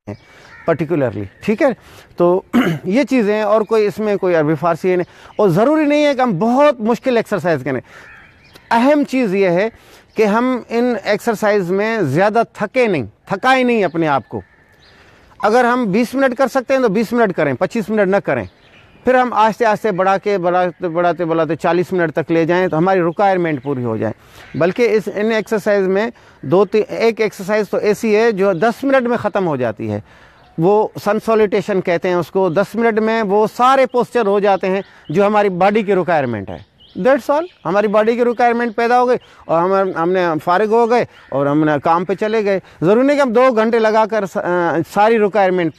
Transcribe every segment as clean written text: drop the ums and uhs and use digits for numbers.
हैं पर्टिकुलरली, ठीक है। तो ये चीज़ें हैं, और कोई इसमें कोई अरबी फारसी है नहीं, और ज़रूरी नहीं है कि हम बहुत मुश्किल एक्सरसाइज करें। अहम चीज़ ये है कि हम इन एक्सरसाइज में ज़्यादा थकाएं नहीं अपने आप को। अगर हम 20 मिनट कर सकते हैं तो 20 मिनट करें, 25 मिनट ना करें। फिर हम आस्ते आस्ते बढ़ाते 40 मिनट तक ले जाएं तो हमारी रिक्वायरमेंट पूरी हो जाए। बल्कि इन एक्सरसाइज में एक एक्सरसाइज तो ऐसी है जो 10 मिनट में ख़त्म हो जाती है, वो सन सॉलिटेशन कहते हैं उसको। 10 मिनट में वो सारे पोस्चर हो जाते हैं जो हमारी बॉडी की रिक्वायरमेंट है। That's all. हमारी बॉडी की रिक्वायरमेंट पैदा हो गई और हमने फारिग हो गए और हमने काम पे चले गए। ज़रूरी नहीं कि हम 2 घंटे लगाकर सारी रिक्वायरमेंट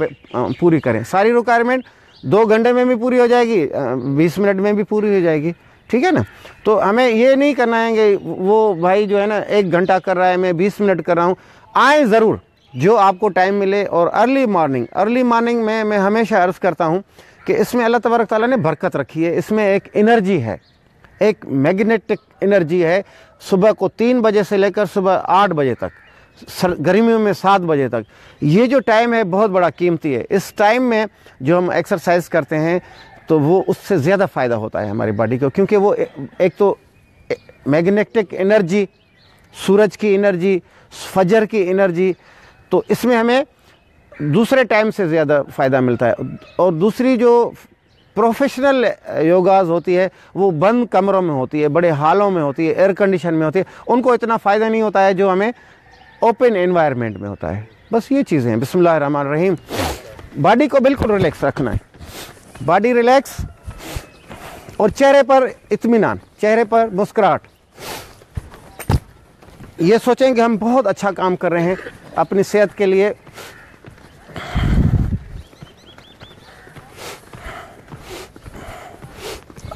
पूरी करें। सारी रिक्वायरमेंट 2 घंटे में भी पूरी हो जाएगी, 20 मिनट में भी पूरी हो जाएगी, ठीक है ना। तो हमें ये नहीं करना है कि वो भाई जो है ना 1 घंटा कर रहा है, मैं 20 मिनट कर रहा हूँ। आए ज़रूर जो आपको टाइम मिले। और अर्ली मॉर्निंग में मैं हमेशा अर्ज़ करता हूँ कि इसमें अल्लाह तबारक ताला ने बरकत रखी है। इसमें एक एनर्जी है, एक मैग्नेटिक एनर्जी है। सुबह को 3 बजे से लेकर सुबह 8 बजे तक, गर्मियों में 7 बजे तक, ये जो टाइम है बहुत बड़ा कीमती है। इस टाइम में जो हम एक्सरसाइज करते हैं तो वो उससे ज़्यादा फ़ायदा होता है हमारी बॉडी को, क्योंकि वो एक तो मैग्नेटिक एनर्जी, सूरज की एनर्जी, फजर की एनर्जी, तो इसमें हमें दूसरे टाइम से ज़्यादा फ़ायदा मिलता है। और दूसरी जो प्रोफेशनल योगाज़ होती है वो बंद कमरों में होती है, बड़े हालों में होती है, एयर कंडीशन में होती है, उनको इतना फ़ायदा नहीं होता है जो हमें ओपन एनवायरनमेंट में होता है। बस ये चीज़ें हैं। बिस्मिल्लाहिर्रहमानिर्रहीम। बॉडी को बिल्कुल रिलैक्स रखना है, बॉडी रिलैक्स, और चेहरे पर इत्मीनान, चेहरे पर मुस्कुराहट। ये सोचें कि हम बहुत अच्छा काम कर रहे हैं अपनी सेहत के लिए।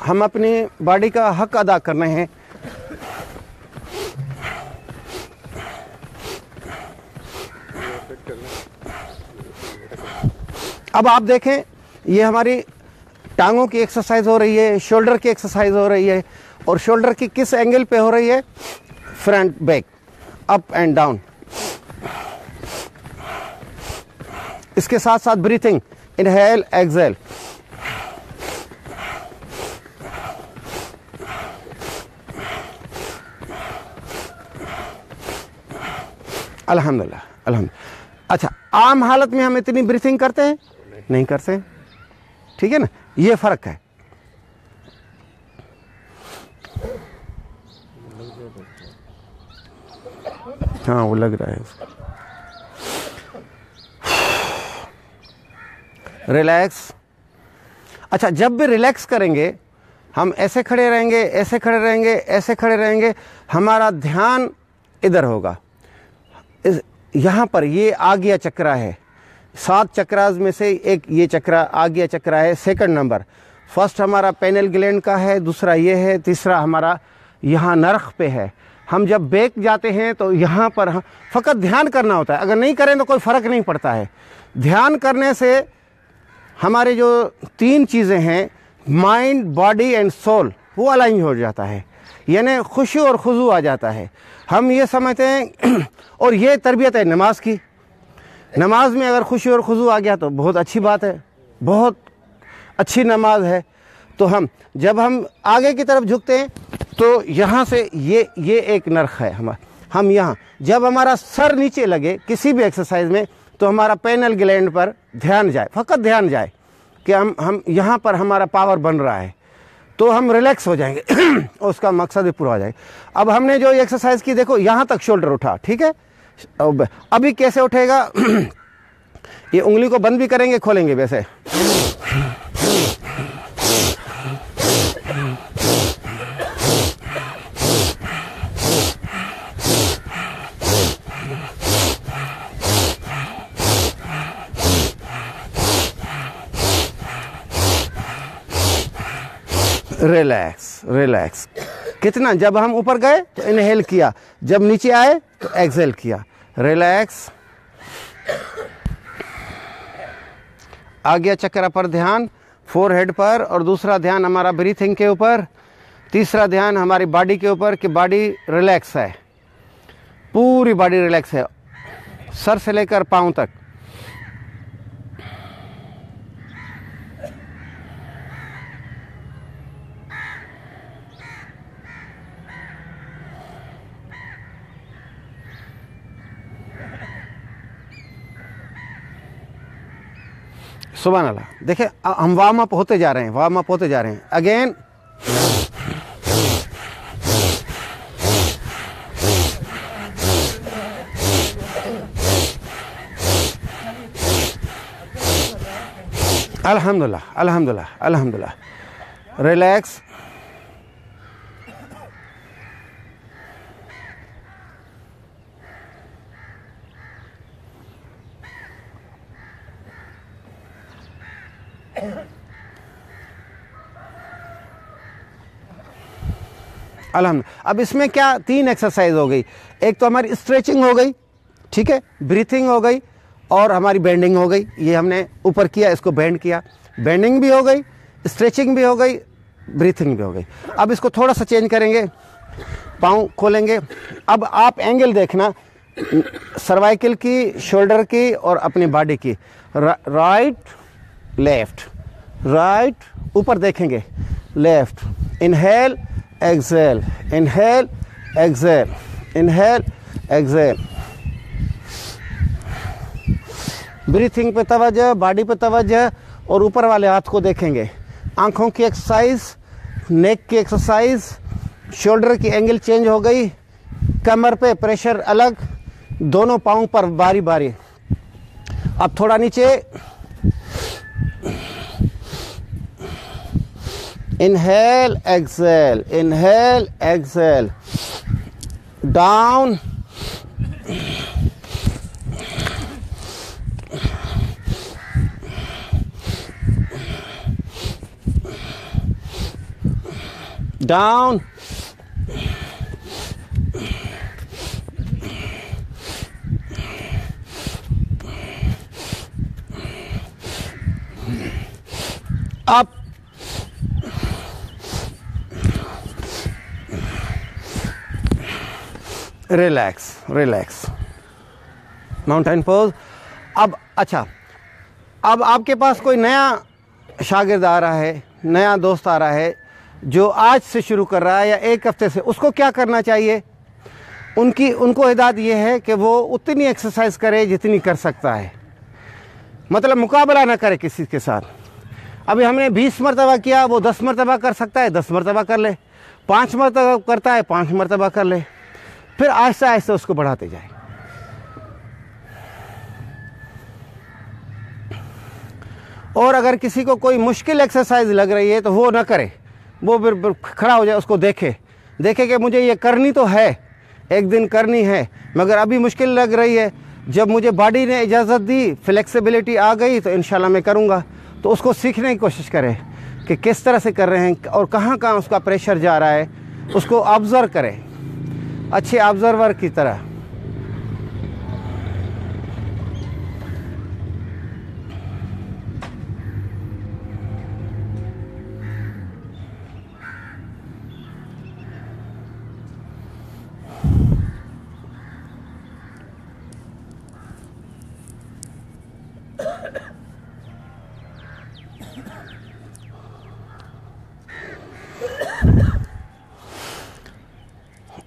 हम अपनी बॉडी का हक अदा कर रहे हैं। अब आप देखें, ये हमारी टांगों की एक्सरसाइज हो रही है, शोल्डर की एक्सरसाइज हो रही है। और शोल्डर की किस एंगल पे हो रही है? Front back, up and down. इसके साथ साथ ब्रीथिंग, इनहेल एक्सहेल। अल्हम्दुलिल्लाह, अल्हम्दुलिल्लाह। अच्छा, आम हालत में हम इतनी ब्रीथिंग करते हैं? नहीं करते, ठीक है ना। ये फ़र्क है। हाँ, वो लग रहा है उसको। रिलैक्स। अच्छा, जब भी रिलैक्स करेंगे, हम ऐसे खड़े रहेंगे, ऐसे खड़े रहेंगे, ऐसे खड़े रहेंगे, हमारा ध्यान इधर होगा। यहाँ पर ये आज्ञा चक्रा है। 7 चक्रास में से एक ये चक्रा आज्ञा चक्रा है, सेकंड नंबर। फर्स्ट हमारा पेनल ग्लैंड का है, दूसरा ये है, तीसरा हमारा यहाँ नरख पे है। हम जब बैक जाते हैं तो यहाँ पर फ़कत ध्यान करना होता है। अगर नहीं करें तो कोई फ़र्क नहीं पड़ता है। ध्यान करने से हमारे जो 3 चीज़ें हैं, माइंड, बॉडी एंड सोल, वो अलाइन हो जाता है, यानी खुशी और खुजू आ जाता है। हम ये समझते हैं और ये तरबियत है नमाज की। नमाज में अगर खुशी और खुजू आ गया तो बहुत अच्छी बात है, बहुत अच्छी नमाज है। तो जब हम आगे की तरफ झुकते हैं तो यहाँ से ये एक नरख है हम यहाँ, जब हमारा सर नीचे लगे किसी भी एक्सरसाइज में तो हमारा पेनल ग्लैंड पर ध्यान जाए, फ़कत ध्यान जाए कि हम यहाँ पर हमारा पावर बन रहा है, तो हम रिलैक्स हो जाएंगे और उसका मकसद भी पूरा हो जाएगा। अब हमने जो एक्सरसाइज की, देखो यहाँ तक शोल्डर उठा, ठीक है। अभी कैसे उठेगा? ये उंगली को बंद भी करेंगे, खोलेंगे वैसे। Relax, relax. कितना? जब हम ऊपर गए तो इनहेल किया, जब नीचे आए तो एक्सहेल किया। रिलैक्स। आज्ञा चक्र पर ध्यान, फोरहेड पर, और दूसरा ध्यान हमारा ब्रीथिंग के ऊपर, तीसरा ध्यान हमारी बॉडी के ऊपर कि बॉडी रिलैक्स है, पूरी बॉडी रिलैक्स है, सर से लेकर पाँव तक। सुभान अल्लाह। देखिए हम वार्म अप होते जा रहे हैं, वार्म अप होते जा रहे हैं। अगेन अल्हम्दुलिल्लाह, अल्हम्दुलिल्लाह, अल्हम्दुलिल्लाह। रिलैक्स। अल्हम्दुलिल्लाह। अब इसमें क्या 3 एक्सरसाइज हो गई। एक तो हमारी स्ट्रेचिंग हो गई, ठीक है, ब्रीथिंग हो गई और हमारी बेंडिंग हो गई। ये हमने ऊपर किया, इसको बेंड किया, बेंडिंग भी हो गई, स्ट्रेचिंग भी हो गई, ब्रीथिंग भी हो गई। अब इसको थोड़ा सा चेंज करेंगे, पाँव खोलेंगे। अब आप एंगल देखना सर्वाइकल की, शोल्डर की और अपनी बॉडी की। राइट लेफ्ट, राइट, ऊपर देखेंगे, left, inhale exhale, inhale exhale, inhale Excel. Breathing पे तवज्जो, बॉडी पे तवज्जो और ऊपर वाले हाथ को देखेंगे। आंखों की एक्सरसाइज, नेक की एक्सरसाइज, शोल्डर की एंगल चेंज हो गई, कमर पे प्रेशर अलग, दोनों पाँव पर बारी बारी। अब थोड़ा नीचे, inhale exhale, inhale Excel, down, down, up, relax, relax, mountain pose. अब अच्छा, अब आपके पास कोई नया शागिर्द आ रहा है, नया दोस्त आ रहा है जो आज से शुरू कर रहा है या 1 हफ्ते से, उसको क्या करना चाहिए? उनको हिदायत ये है कि वो उतनी एक्सरसाइज करे जितनी कर सकता है, मतलब मुकाबला ना करे किसी के साथ। अभी हमने 20 मरतबा किया, वो 10 मरतबा कर सकता है, 10 मरतबा कर ले, 5 मरतबा करता है, 5 मरतबा कर ले, फिर आहिस्ता आहिस्ता उसको बढ़ाते जाए। और अगर किसी को कोई मुश्किल एक्सरसाइज लग रही है तो वो ना करे, वो फिर खड़ा हो जाए, उसको देखे कि मुझे ये करनी तो है, एक दिन करनी है, मगर अभी मुश्किल लग रही है। जब मुझे बॉडी ने इजाज़त दी, फ्लेक्सिबिलिटी आ गई, तो इंशाल्लाह मैं करूँगा। तो उसको सीखने की कोशिश करें कि किस तरह से कर रहे हैं और कहाँ कहाँ उसका प्रेशर जा रहा है, उसको ऑब्ज़र्व करें अच्छे ऑब्ज़र्वर की तरह।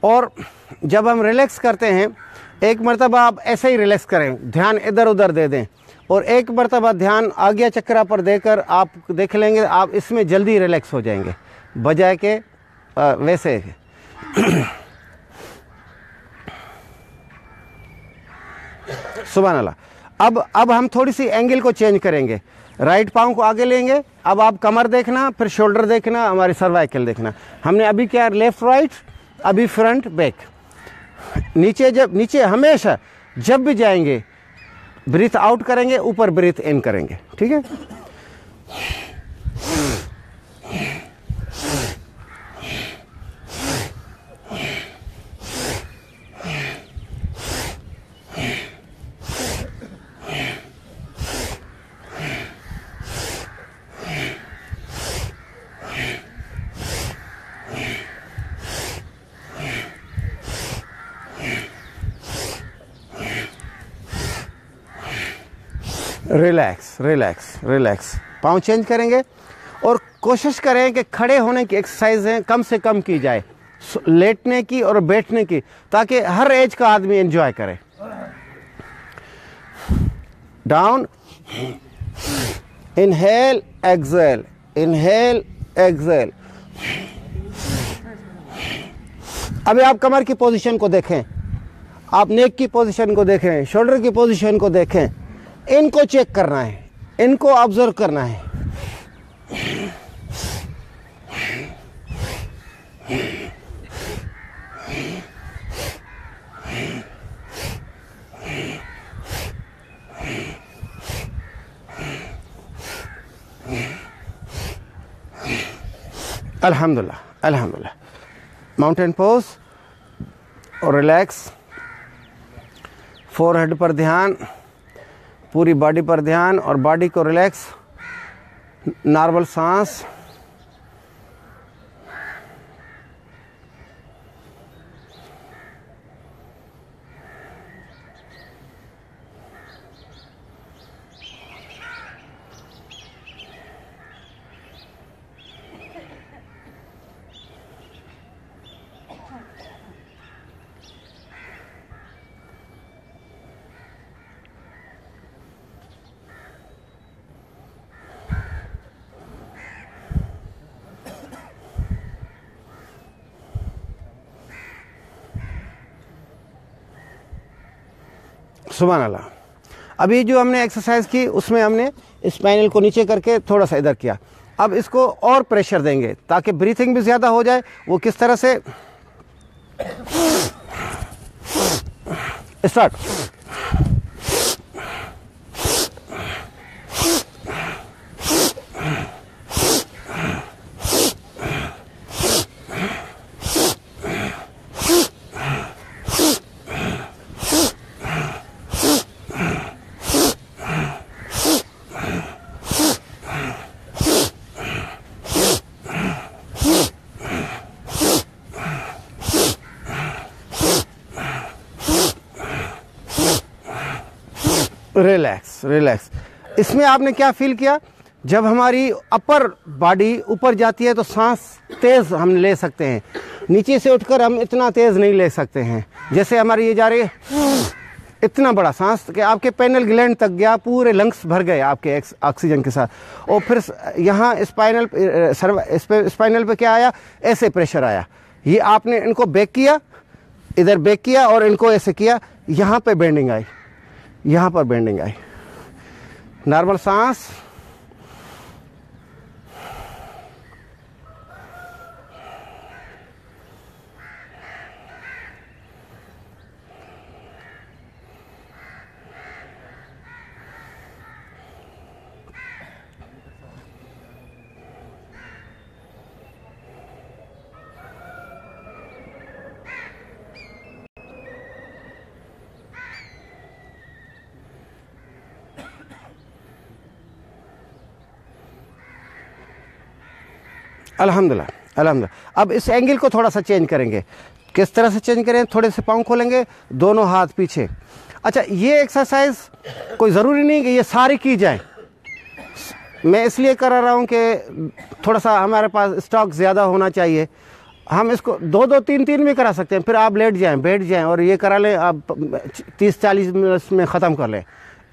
और जब हम रिलैक्स करते हैं, एक मरतबा आप ऐसे ही रिलैक्स करें, ध्यान इधर उधर दे दें, और एक मरतबा ध्यान आज्ञा चक्रा पर देकर आप देख लेंगे, आप इसमें जल्दी रिलैक्स हो जाएंगे बजाय के वैसे। सुभान अल्लाह। अब हम थोड़ी सी एंगल को चेंज करेंगे, राइट पाँव को आगे लेंगे। अब आप कमर देखना, फिर शोल्डर देखना, हमारी सर्वाइकल देखना। हमने अभी क्या, लेफ्ट राइट, अभी फ्रंट बैक। नीचे हमेशा जब भी जाएंगे ब्रीथ आउट करेंगे, ऊपर ब्रीथ इन करेंगे, ठीक है। Relax, relax, relax. पाँव चेंज करेंगे और कोशिश करें कि खड़े होने की एक्सरसाइजें कम से कम की जाए, लेटने की और बैठने की, ताकि हर एज का आदमी एंजॉय करे। Down, inhale exhale, inhale Excel. अभी आप कमर की पोजीशन को देखें, आप नेक की पोजीशन को देखें, शोल्डर की पोजीशन को देखें, इनको चेक करना है, इनको ऑब्जर्व करना है। अल्हम्दुलिल्लाह, अल्हम्दुलिल्लाह। माउंटेन पोज और रिलैक्स, फोरहेड पर ध्यान, पूरी बॉडी पर ध्यान और बॉडी को रिलैक्स, नॉर्मल सांस। सुभान अल्लाह। अभी जो हमने एक्सरसाइज की उसमें हमने स्पाइनल को नीचे करके थोड़ा सा इधर किया। अब इसको और प्रेशर देंगे ताकि ब्रीथिंग भी ज़्यादा हो जाए। वो किस तरह से, स्टार्ट। Relax, relax. इसमें आपने क्या फील किया, जब हमारी अपर बॉडी ऊपर जाती है तो सांस तेज़ हम ले सकते हैं, नीचे से उठकर हम इतना तेज़ नहीं ले सकते हैं। जैसे हमारी ये जा रही है, इतना बड़ा सांस कि आपके पेनल ग्लैंड तक गया, पूरे लंग्स भर गए आपके ऑक्सीजन के साथ। और फिर यहाँ स्पाइनल पे क्या आया, ऐसे प्रेशर आया। ये आपने इनको बैक किया, इधर बैक किया और इनको ऐसे किया, यहाँ पे बेंडिंग आई, यहाँ पर बेंडिंग आई। नॉर्मल सांस, अल्हम्दुलिल्लाह, अल्हम्दुलिल्लाह। अब इस एंगल को थोड़ा सा चेंज करेंगे। किस तरह से चेंज करें, थोड़े से पाँव खोलेंगे, दोनों हाथ पीछे। अच्छा, ये एक्सरसाइज कोई ज़रूरी नहीं कि ये सारी की जाए, मैं इसलिए करा रहा हूँ कि थोड़ा सा हमारे पास स्टॉक ज़्यादा होना चाहिए। हम इसको 2-2, 3-3 में करा सकते हैं। फिर आप लेट जाएं, बैठ जाएं और ये करा लें, आप 30-40 मिनट में ख़त्म कर लें,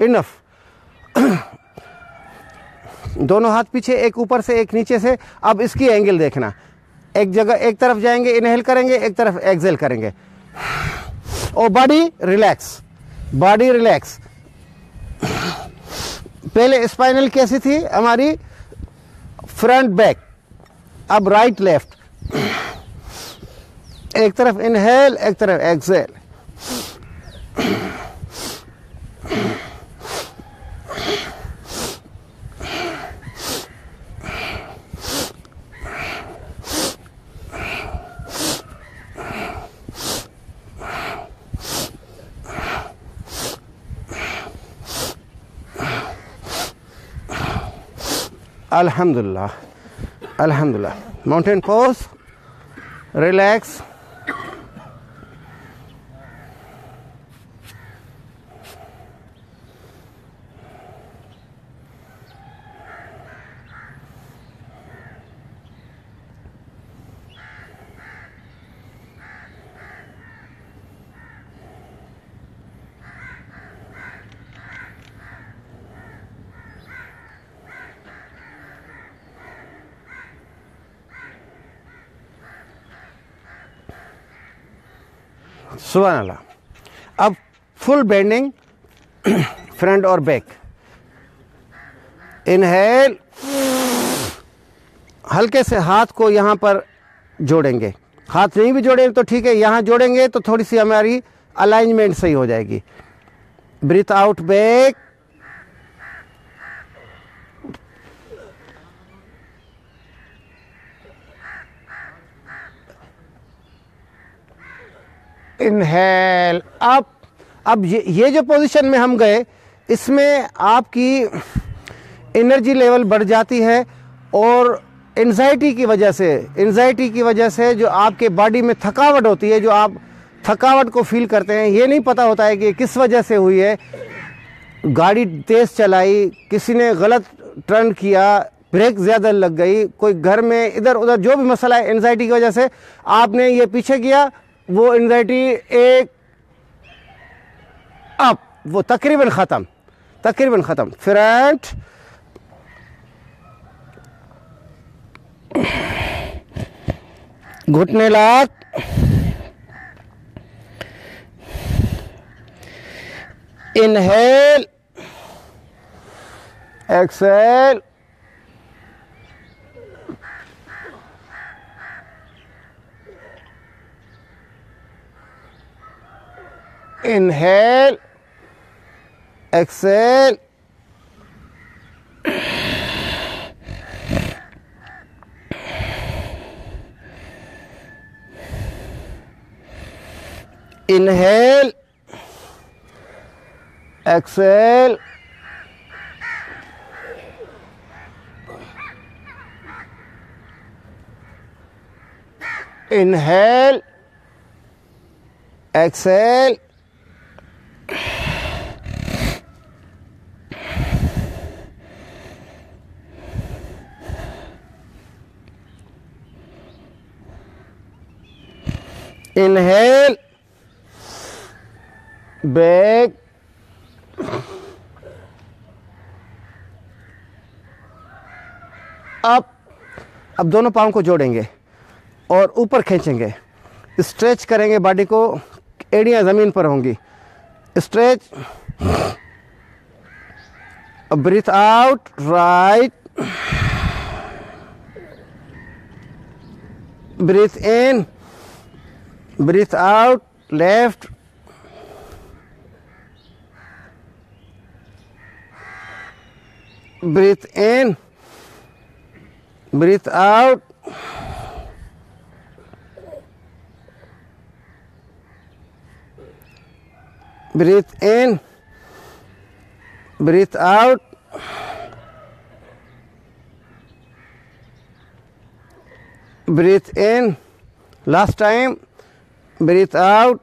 इनफ। दोनों हाथ पीछे, एक ऊपर से एक नीचे से। अब इसकी एंगल देखना, एक जगह एक तरफ जाएंगे, इनहेल करेंगे, एक तरफ एक्सेल करेंगे और बॉडी रिलैक्स, बॉडी रिलैक्स। पहले स्पाइनल कैसी थी हमारी, फ्रंट बैक, अब राइट लेफ्ट, एक तरफ इनहेल, एक तरफ एक्सेल। अल्हम्दुलिल्लाह, अल्हम्दुलिल्लाह। Mountain pose, relax. सुभान अल्लाह। अब फुल बेंडिंग फ्रंट और बैक। इनहेल, हल्के से हाथ को यहाँ पर जोड़ेंगे। हाथ नहीं भी जोड़ेंगे तो ठीक है, यहाँ जोड़ेंगे तो थोड़ी सी हमारी अलाइनमेंट सही हो जाएगी। Breathe out back, inhale up. अब ये जो पोजीशन में हम गए, इसमें आपकी एनर्जी लेवल बढ़ जाती है और एंजाइटी की वजह से जो आपके बॉडी में थकावट होती है, जो आप थकावट को फील करते हैं, ये नहीं पता होता है कि किस वजह से हुई है। गाड़ी तेज़ चलाई, किसी ने गलत टर्न किया, ब्रेक ज़्यादा लग गई, कोई घर में इधर उधर जो भी मसला है, एंजाइटी की वजह से आपने ये पीछे किया, वो एंजाइटी एक अप, वो तकरीबन ख़त्म। फ्रंट, घुटने लात, inhale, exhale, inhale, exhale, inhale, exhale, inhale, exhale, inhale, back, up. अब दोनों पाँव को जोड़ेंगे और ऊपर खींचेंगे, स्ट्रेच करेंगे बॉडी को, एड़ियाँ ज़मीन पर होंगी। Stretch, breathe out right, breathe in, breathe out left, breathe in, breathe out, breathe in, breathe out, breathe in, last time, breathe out,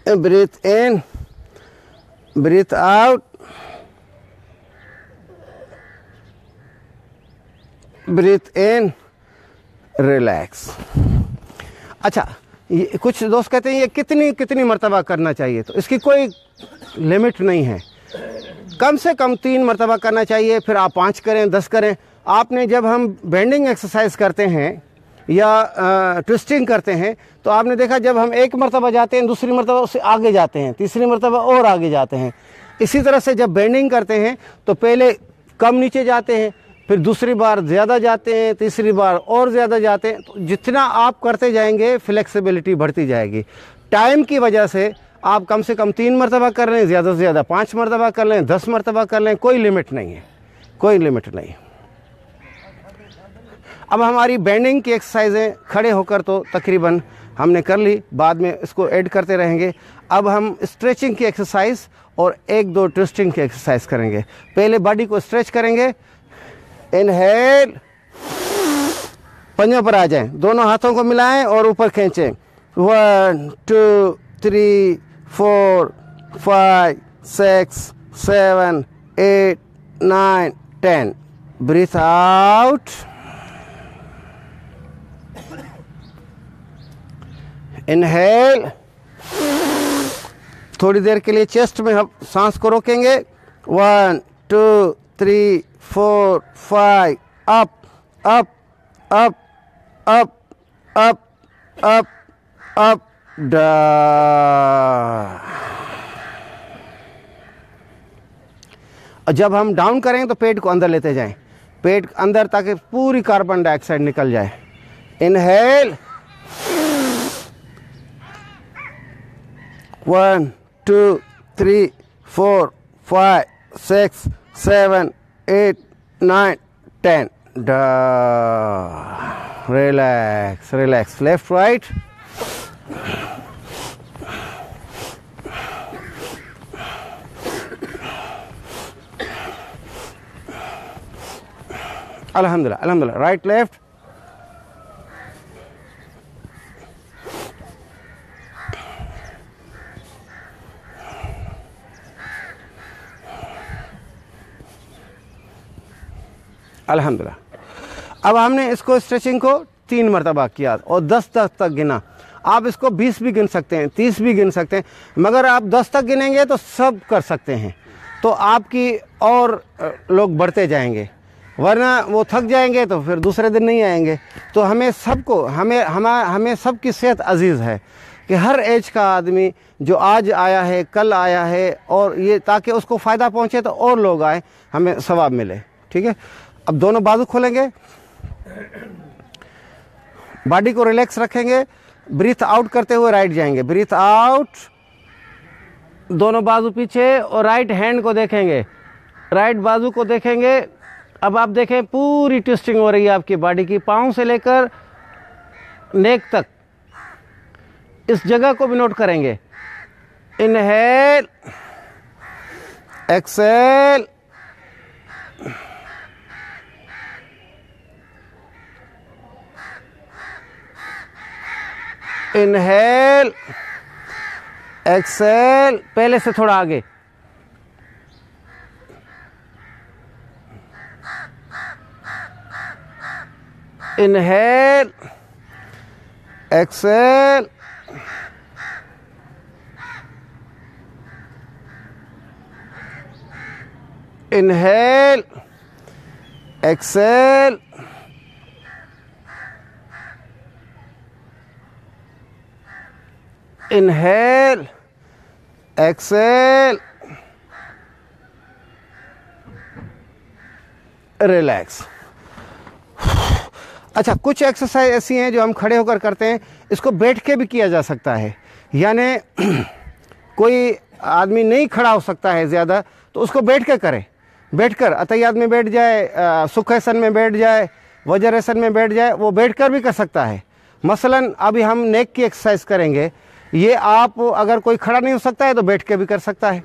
breathe in, breathe out, breathe in, relax. अच्छा, ये कुछ दोस्त कहते हैं ये कितनी मर्तबा करना चाहिए, तो इसकी कोई लिमिट नहीं है। कम से कम 3 मर्तबा करना चाहिए, फिर आप 5 करें, 10 करें। आपने जब हम बेंडिंग एक्सरसाइज करते हैं या ट्विस्टिंग करते हैं, तो आपने देखा जब हम 1 मर्तबा जाते हैं, दूसरी मर्तबा उससे आगे जाते हैं, तीसरी मर्तबा और आगे जाते हैं। इसी तरह से जब बेंडिंग करते हैं तो पहले कम नीचे जाते हैं, फिर दूसरी बार ज़्यादा जाते हैं, तीसरी बार और ज़्यादा जाते हैं। तो जितना आप करते जाएंगे फ्लेक्सिबिलिटी बढ़ती जाएगी। टाइम की वजह से आप कम से कम 3 मरतबा कर लें, ज़्यादा से ज़्यादा 5 मरतबा कर लें, 10 मरतबा कर लें, कोई लिमिट नहीं है, कोई लिमिट नहीं। अब हमारी बेंडिंग की एक्सरसाइजें खड़े होकर तो तकरीबन हमने कर ली, बाद में इसको ऐड करते रहेंगे। अब हम स्ट्रेचिंग की एक्सरसाइज और 1-2 ट्विस्टिंग की एक्सरसाइज करेंगे। पहले बॉडी को स्ट्रेच करेंगे, इनहेल, पंजों पर आ जाएं, दोनों हाथों को मिलाएं और ऊपर खींचें। 1 2 3 4 5 6 7 8 9 10। ब्रीथ आउट, इनहेल, थोड़ी देर के लिए चेस्ट में हम सांस को रोकेंगे। 1 2 3 4 5, up up up up up up up down. जब हम डाउन करें तो पेट को अंदर लेते जाएं, पेट अंदर, ताकि पूरी कार्बन डाइऑक्साइड निकल जाए। Inhale 1 2 3 4 5 6 7 8 9 10 down. Relax relax, left right. अल्हम्दुलिल्लाह अल्हम्दुलिल्लाह, राइट लेफ्ट। अल्हम्दुलिल्लाह। अब हमने इसको स्ट्रेचिंग को 3 मरतबा किया और 10 तक गिना। आप इसको 20 भी गिन सकते हैं, 30 भी गिन सकते हैं, मगर आप 10 तक गिनेंगे तो सब कर सकते हैं, तो आपकी और लोग बढ़ते जाएंगे, वरना वो थक जाएंगे तो फिर दूसरे दिन नहीं आएंगे। तो हमें सबको हमें सबकी सेहत अजीज़ है कि हर एज का आदमी जो आज आया है, कल आया है, और ये ताकि उसको फ़ायदा पहुँचे तो और लोग आए, हमें सवाब मिले। ठीक है, अब दोनों बाजू खोलेंगे, बॉडी को रिलैक्स रखेंगे, ब्रीथ आउट करते हुए राइट जाएंगे, ब्रीथ आउट, दोनों बाजू पीछे, और राइट हैंड को देखेंगे, राइट बाजू को देखेंगे। अब आप देखें पूरी ट्विस्टिंग हो रही है आपकी बॉडी की, पाँव से लेकर नेक तक, इस जगह को भी नोट करेंगे। इनहेल, एक्सेल, इनहेल, एक्सेल, पहले से थोड़ा आगे, inhale, exhale, inhale, exhale, inhale, exhale, relax. अच्छा, कुछ एक्सरसाइज ऐसी हैं जो हम खड़े होकर करते हैं, इसको बैठ के भी किया जा सकता है। यानी कोई आदमी नहीं खड़ा हो सकता है ज़्यादा, तो उसको बैठ के करें, बैठकर अतहियात में बैठ जाए, सुखासन में बैठ जाए, वज्रासन में बैठ जाए, वो बैठकर भी कर सकता है। मसलन अभी हम नेक की एक्सरसाइज करेंगे, ये आप अगर कोई खड़ा नहीं हो सकता है तो बैठ के भी कर सकता है,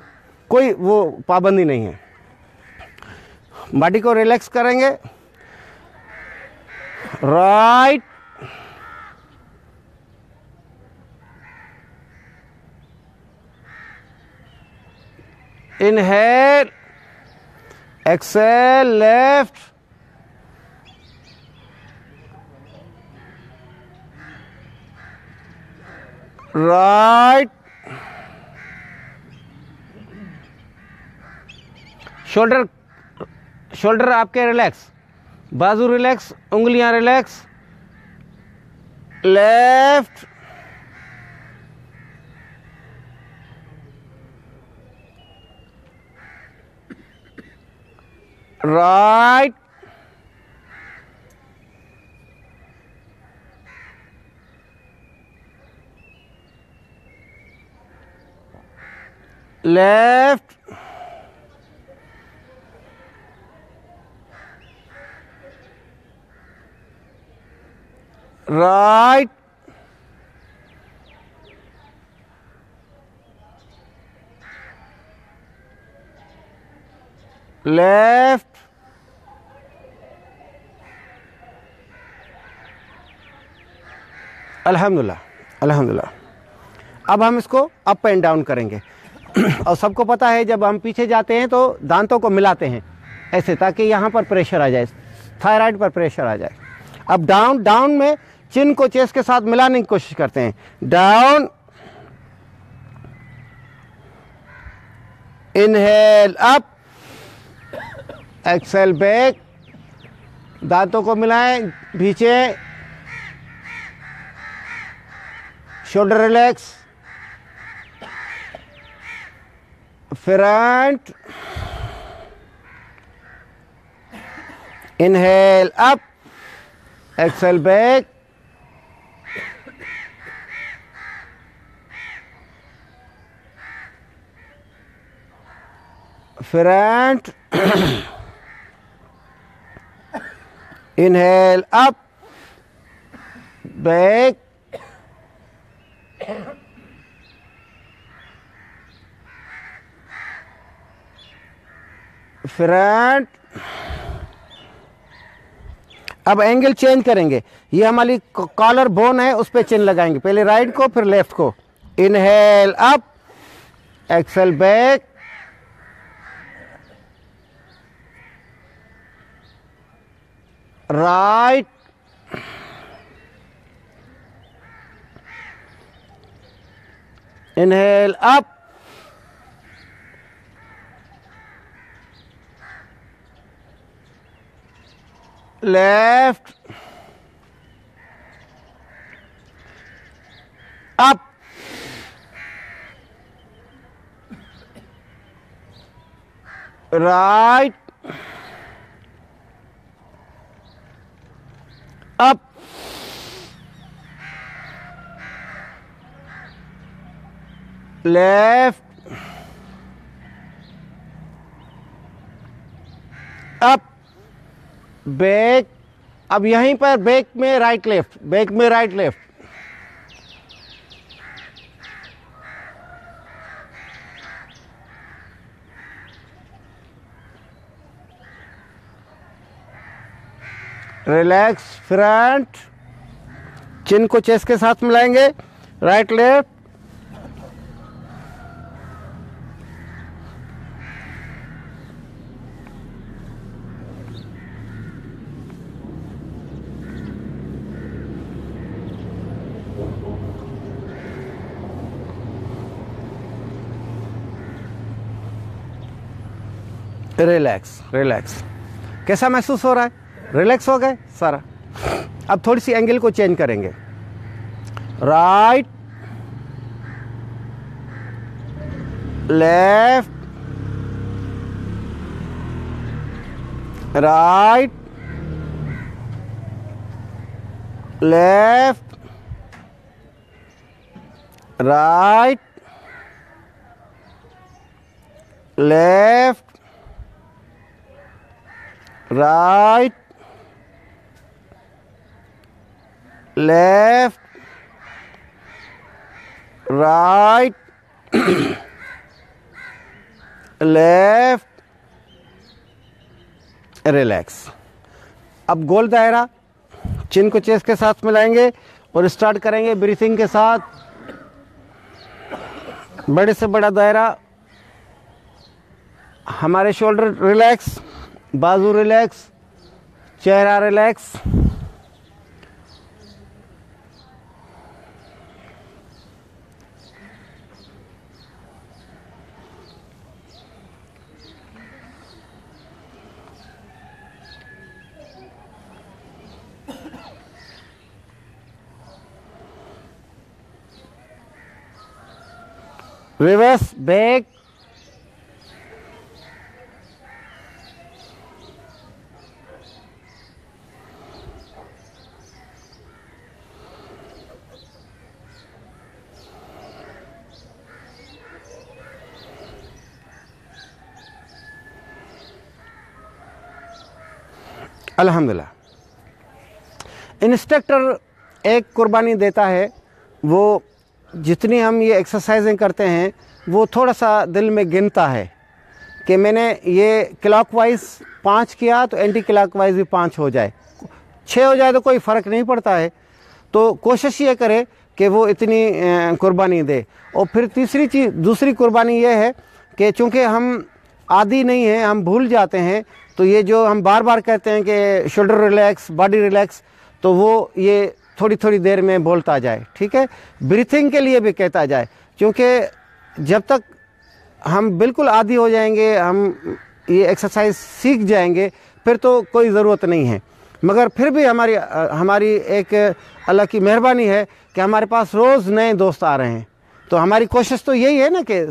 कोई वो पाबंदी नहीं है। बॉडी को रिलैक्स करेंगे, right, inhale, exhale, left, right, shoulder आपके रिलैक्स, बाजू रिलैक्स, उंगलियां relax, left, right, left, right, left, अल्हम्दुलिल्लाह अल्हम्दुलिल्लाह। अब हम इसको अप एंड डाउन करेंगे और सबको पता है जब हम पीछे जाते हैं तो दांतों को मिलाते हैं ऐसे, ताकि यहाँ पर प्रेशर आ जाए, थायराइड पर प्रेशर आ जाए। अब डाउन, डाउन में चिन को चेस्ट के साथ मिलाने की कोशिश करते हैं, down, inhale up, exhale back, दांतों को मिलाएं, पीछे, shoulder relax, front, inhale up, exhale back, front, inhale up, back, front. अब एंगल चेंज करेंगे, ये हमारी कॉलर बोन है, उस पे चिन लगाएंगे, पहले राइट को फिर लेफ्ट को। Inhale up, exhale back, right, inhale up, left, up, right, up, left, up, back. अब यहीं पर बैक में राइट लेफ्ट, बैक में राइट लेफ्ट, रिलैक्स, फ्रंट, चिन को चेस्ट के साथ मिलाएंगे, राइट लेफ्ट, रिलैक्स, रिलैक्स। कैसा महसूस हो रहा है? रिलैक्स हो गए सारा। अब थोड़ी सी एंगल को चेंज करेंगे, right, left, right, left, right, left, right, left, right, left, relax. अब गोल दायरा, चिन को चेस्ट के साथ मिलाएंगे और स्टार्ट करेंगे ब्रीथिंग के साथ। बड़े से बड़ा दायरा, हमारे शोल्डर रिलैक्स, बाजू रिलैक्स, चेहरा रिलैक्स। रिवर्स बैक, अल्हम्दुलिल्लाह। इंस्ट्रक्टर एक कुर्बानी देता है, वो जितनी हम ये एक्सरसाइजें करते हैं वो थोड़ा सा दिल में गिनता है कि मैंने ये क्लॉकवाइज 5 किया तो एंटी क्लॉकवाइज भी 5 हो जाए, 6 हो जाए तो कोई फ़र्क नहीं पड़ता है। तो कोशिश ये करे कि वो इतनी कुर्बानी दे। और फिर दूसरी कुर्बानी ये है कि चूँकि हम आदी नहीं हैं, हम भूल जाते हैं, तो ये जो हम बार बार कहते हैं कि शोल्डर रिलैक्स, बॉडी रिलैक्स, तो वो ये थोड़ी थोड़ी देर में बोलता जाए, ठीक है। ब्रीथिंग के लिए भी कहता जाए, क्योंकि जब तक हम बिल्कुल आदी हो जाएंगे, हम ये एक्सरसाइज सीख जाएंगे, फिर तो कोई ज़रूरत नहीं है। मगर फिर भी हमारी एक अल्लाह की मेहरबानी है कि हमारे पास रोज़ नए दोस्त आ रहे हैं। तो हमारी कोशिश तो यही है ना कि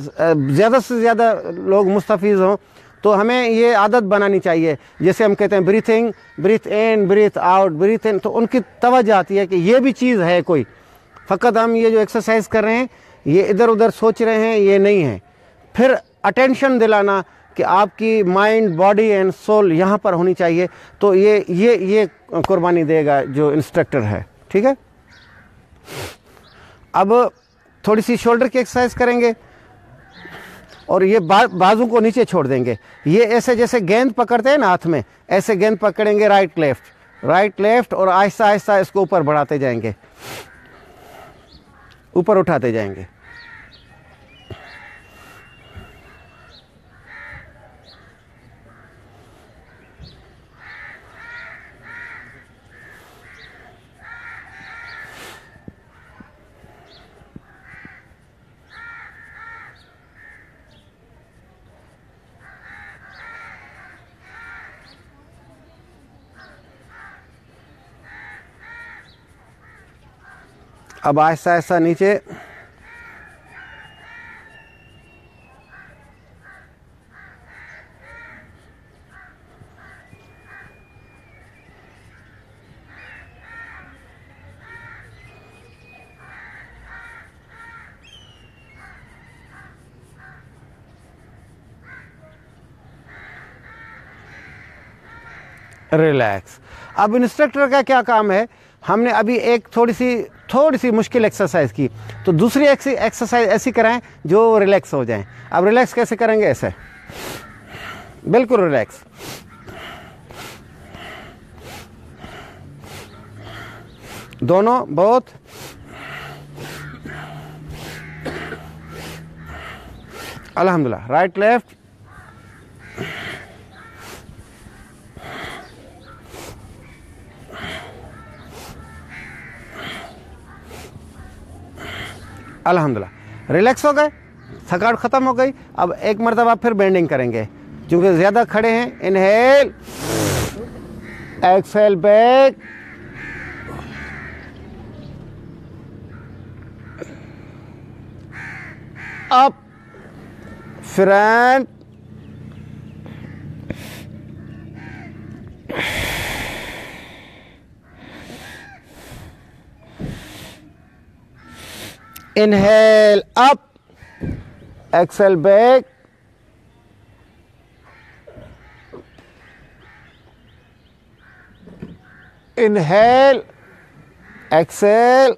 ज़्यादा से ज़्यादा लोग मुस्तफ़ीज़ हों। तो हमें ये आदत बनानी चाहिए, जैसे हम कहते हैं breathing, breathe in, breathe out, breathe इन, तो उनकी तवज्जो आती है कि ये भी चीज़ है कोई। फ़कत हम ये जो एक्सरसाइज कर रहे हैं, ये इधर उधर सोच रहे हैं, ये नहीं है। फिर अटेंशन दिलाना कि आपकी माइंड, बॉडी एंड सोल यहाँ पर होनी चाहिए। तो ये कुर्बानी देगा जो इंस्ट्रक्टर है। ठीक है, अब थोड़ी सी शोल्डर की एक्सरसाइज करेंगे और ये बाजू को नीचे छोड़ देंगे। ये ऐसे जैसे गेंद पकड़ते हैं ना हाथ में, ऐसे गेंद पकड़ेंगे, राइट लेफ्ट, और आहिस्ता आहिस्ता इसको ऊपर बढ़ाते जाएंगे, ऊपर उठाते जाएंगे। अब आहिस्ता आहिस्ता नीचे, रिलैक्स। अब इंस्ट्रक्टर का क्या काम है, हमने अभी एक थोड़ी सी मुश्किल एक्सरसाइज की, तो दूसरी एक्सरसाइज ऐसी कराएं जो रिलैक्स हो जाएं। अब रिलैक्स कैसे करेंगे, ऐसे बिल्कुल रिलैक्स। दोनों बहुत, अल्हम्दुलिल्लाह, राइट लेफ्ट, अल्हम्दुलिल्लाह, रिलैक्स हो गए, थकावट ख़त्म हो गई। अब एक मरतबा फिर बेंडिंग करेंगे, क्योंकि ज़्यादा खड़े हैं। Inhale, exhale, back, up, front, inhale up, exhale back, inhale, exhale,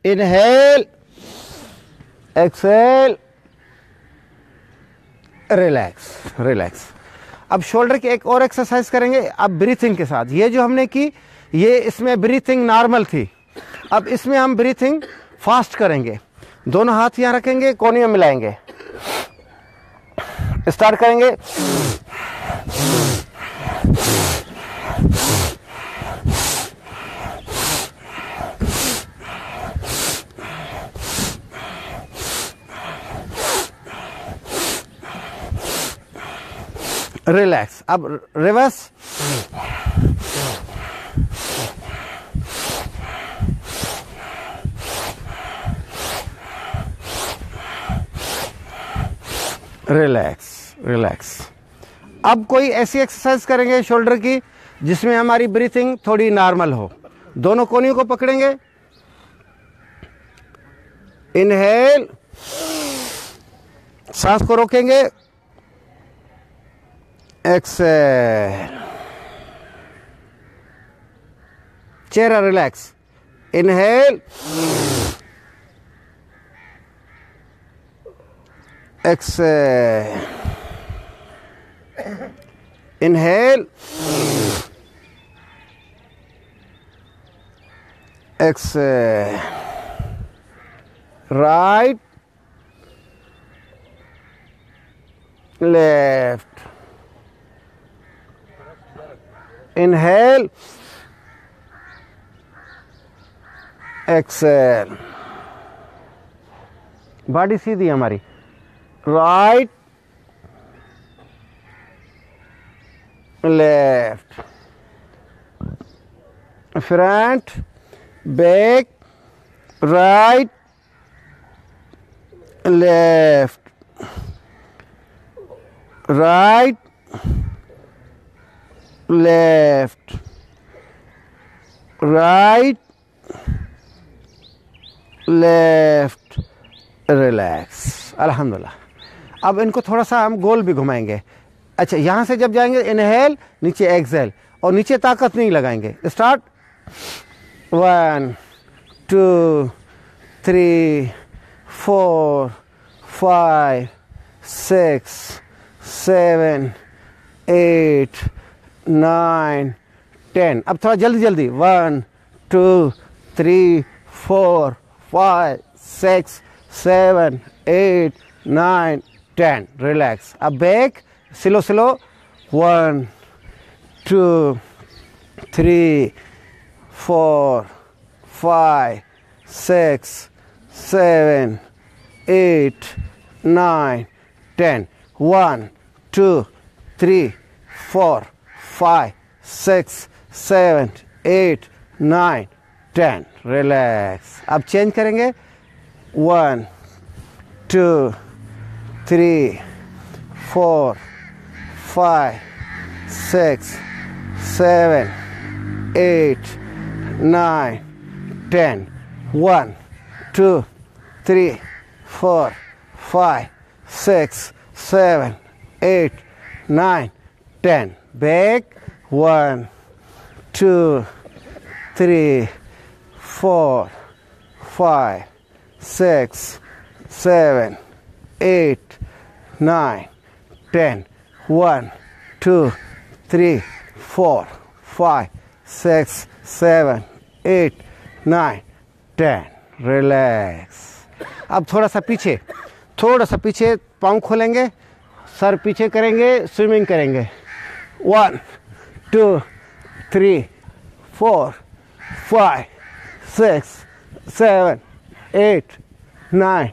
inhale, exhale, relax. अब शोल्डर की एक और एक्सरसाइज करेंगे, अब ब्रीथिंग के साथ। ये जो हमने की, ये इसमें ब्रीथिंग नॉर्मल थी, अब इसमें हम ब्रीथिंग फास्ट करेंगे। दोनों हाथ यहाँ रखेंगे, कोहनी में मिलाएंगे, स्टार्ट करेंगे। रिलैक्स। अब रिवर्स, रिलैक्स। अब कोई ऐसी एक्सरसाइज करेंगे शोल्डर की जिसमें हमारी ब्रीथिंग थोड़ी नॉर्मल हो। दोनों कोहनियों को पकड़ेंगे, इनहेल, सांस को रोकेंगे, एक्सेल, चेहरा relax, inhale, exhale, inhale, exhale, right, left, inhale, exhale, body सीधी है हमारी, right left, front back, right left, right left, right left, relax. अल्हम्दुलिल्लाह। अब इनको थोड़ा सा हम गोल भी घुमाएंगे। अच्छा, यहाँ से जब जाएंगे इनहेल, नीचे एक्सहेल, और नीचे ताकत नहीं लगाएंगे। स्टार्ट, 1 2 3 4 5 6 7 8 9 10। अब थोड़ा जल्दी जल्दी, 1 2 3 4 5 6 7 8 9 10। रिलैक्स। अब बैक, स्लो स्लो, 1 2 3 4 5 6 7 8 9 10। 1 2 3 4 5 6 7 8 9 10। रिलैक्स। अब चेंज करेंगे, 1 2 3 4 5 6 7 8 9 10। 1 2 3 4 5 6 7 8 9 10। Back, 1 2 3 4 5 6 7 8 9 10. 1 2 3 4 5 6 7 8 9 10. रिलैक्स। अब थोड़ा सा पीछे पाँव खोलेंगे, सर पीछे करेंगे, स्विमिंग करेंगे। 1 2 3 4 5 6 7 8 9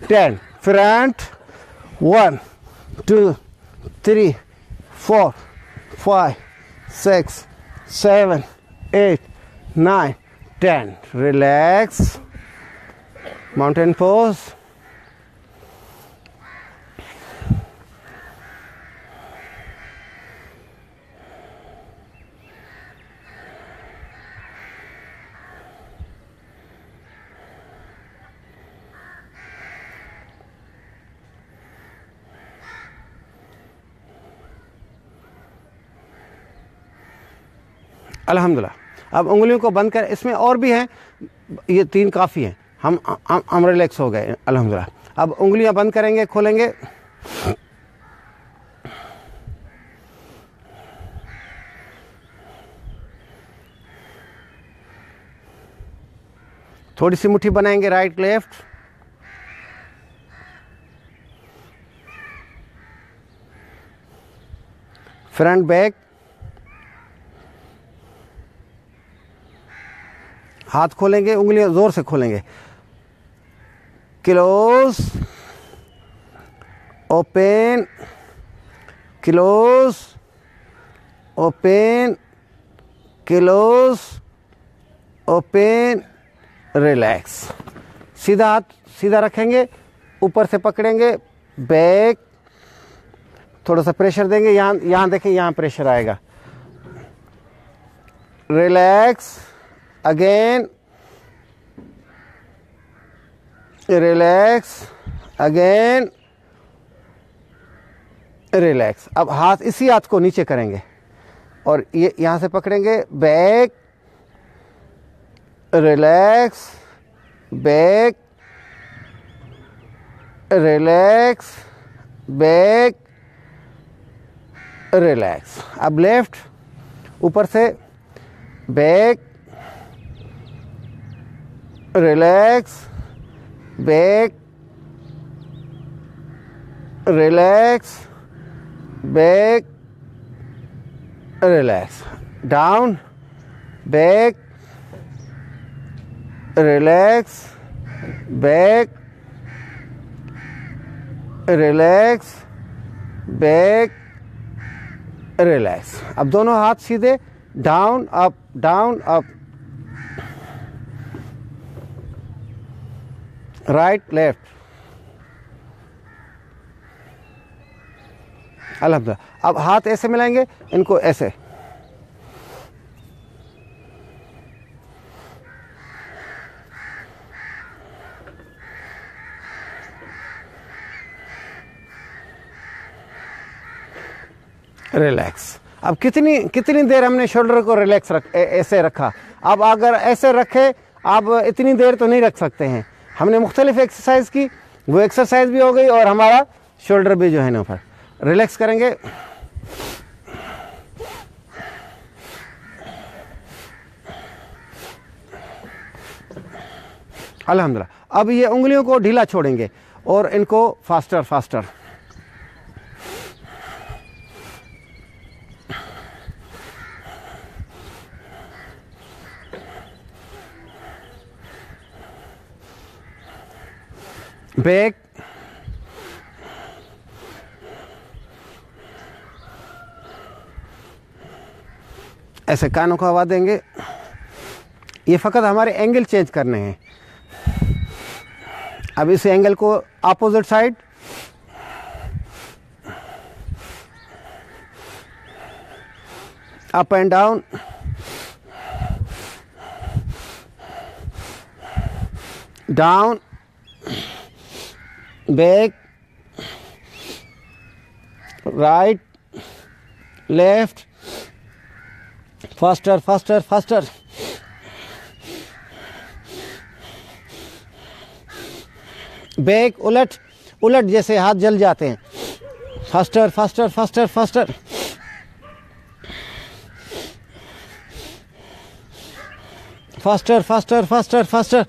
10. फ्रंट, 1 2 3 4 5 6 7 8 9 10. Relax. Mountain pose. अल्हम्दुलिल्लाह। अब उंगलियों को बंद कर, इसमें और भी हैं, ये 3 काफ़ी हैं। हम रिलैक्स हो गए अल्हम्दुलिल्लाह। अब उंगलियां बंद करेंगे, खोलेंगे। थोड़ी सी मुट्ठी बनाएंगे, राइट लेफ्ट, फ्रंट बैक, हाथ खोलेंगे, उंगलियां जोर से खोलेंगे। Close, open, close, open, close, open, relax. सीधा हाथ सीधा रखेंगे, ऊपर से पकड़ेंगे, बैक, थोड़ा सा प्रेशर देंगे। यहाँ देखें, यहाँ प्रेशर आएगा। Relax again, relax again, relax. अब हाथ, इसी हाथ को नीचे करेंगे और ये यहाँ से पकड़ेंगे, back, relax, back, relax, back, relax. अब लेफ्ट, ऊपर से back, relax, back, relax, back, relax. Down, back, relax, back, relax, back, relax. अब दोनों हाथ सीधे, down up, down up, right left. अल्हम्दुलिल्लाह। अब हाथ ऐसे मिलाएंगे, इनको ऐसे, रिलैक्स। अब कितनी देर हमने शोल्डर को रिलैक्स ऐसे रखा। अब अगर ऐसे रखे, आप इतनी देर तो नहीं रख सकते हैं। हमने मुख्तलिफ एक्सरसाइज की, वो एक्सरसाइज भी हो गई और हमारा शोल्डर भी जो है ना पर रिलैक्स करेंगे। अल्हम्दुलिल्लाह। अब ये उंगलियों को ढीला छोड़ेंगे और इनको फास्टर फास्टर। बैक, ऐसे कानों को हवा देंगे। ये फ़कत हमारे एंगल चेंज करने हैं। अब इस एंगल को opposite side, up and down, down, back, right, left, faster faster faster. Back, उलट उलट, जैसे हाथ जल जाते हैं। Faster faster faster faster. Faster faster faster faster.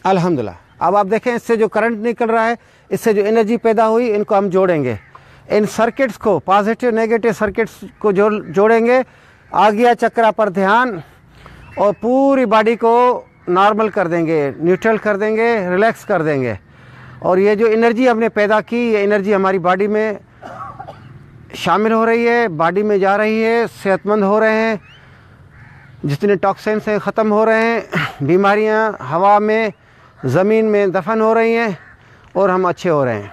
अल्हम्दुलिल्लाह। अब आप देखें, इससे जो करंट निकल रहा है, इससे जो एनर्जी पैदा हुई, इनको हम जोड़ेंगे। इन सर्किट्स को, पॉजिटिव नेगेटिव सर्किट्स को जोड़ेंगे। आज्ञा चक्र पर ध्यान, और पूरी बॉडी को नॉर्मल कर देंगे, न्यूट्रल कर देंगे, रिलैक्स कर देंगे। और ये जो एनर्जी हमने पैदा की, ये एनर्जी हमारी बॉडी में शामिल हो रही है, बॉडी में जा रही है, सेहतमंद हो रहे हैं। जितने टॉक्सिन्स हैं ख़त्म हो रहे हैं, बीमारियां हवा में, ज़मीन में दफन हो रही हैं, और हम अच्छे हो रहे हैं।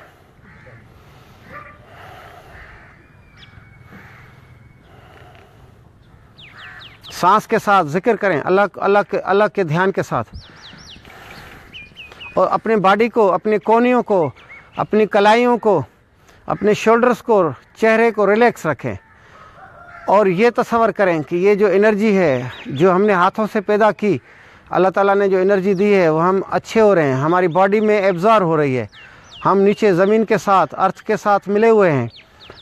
सांस के साथ जिक्र करें, अल्लाह के ध्यान के साथ, और अपने बॉडी को, अपने कोहनियों को, अपनी कलाइयों को, अपने शोल्डर्स को, चेहरे को रिलैक्स रखें। और ये तसव्वुर करें कि ये जो एनर्जी है जो हमने हाथों से पैदा की, अल्लाह ताला ने जो एनर्जी दी है, वो हम अच्छे हो रहे हैं, हमारी बॉडी में एब्जॉर्ब हो रही है। हम नीचे ज़मीन के साथ, अर्थ के साथ मिले हुए हैं।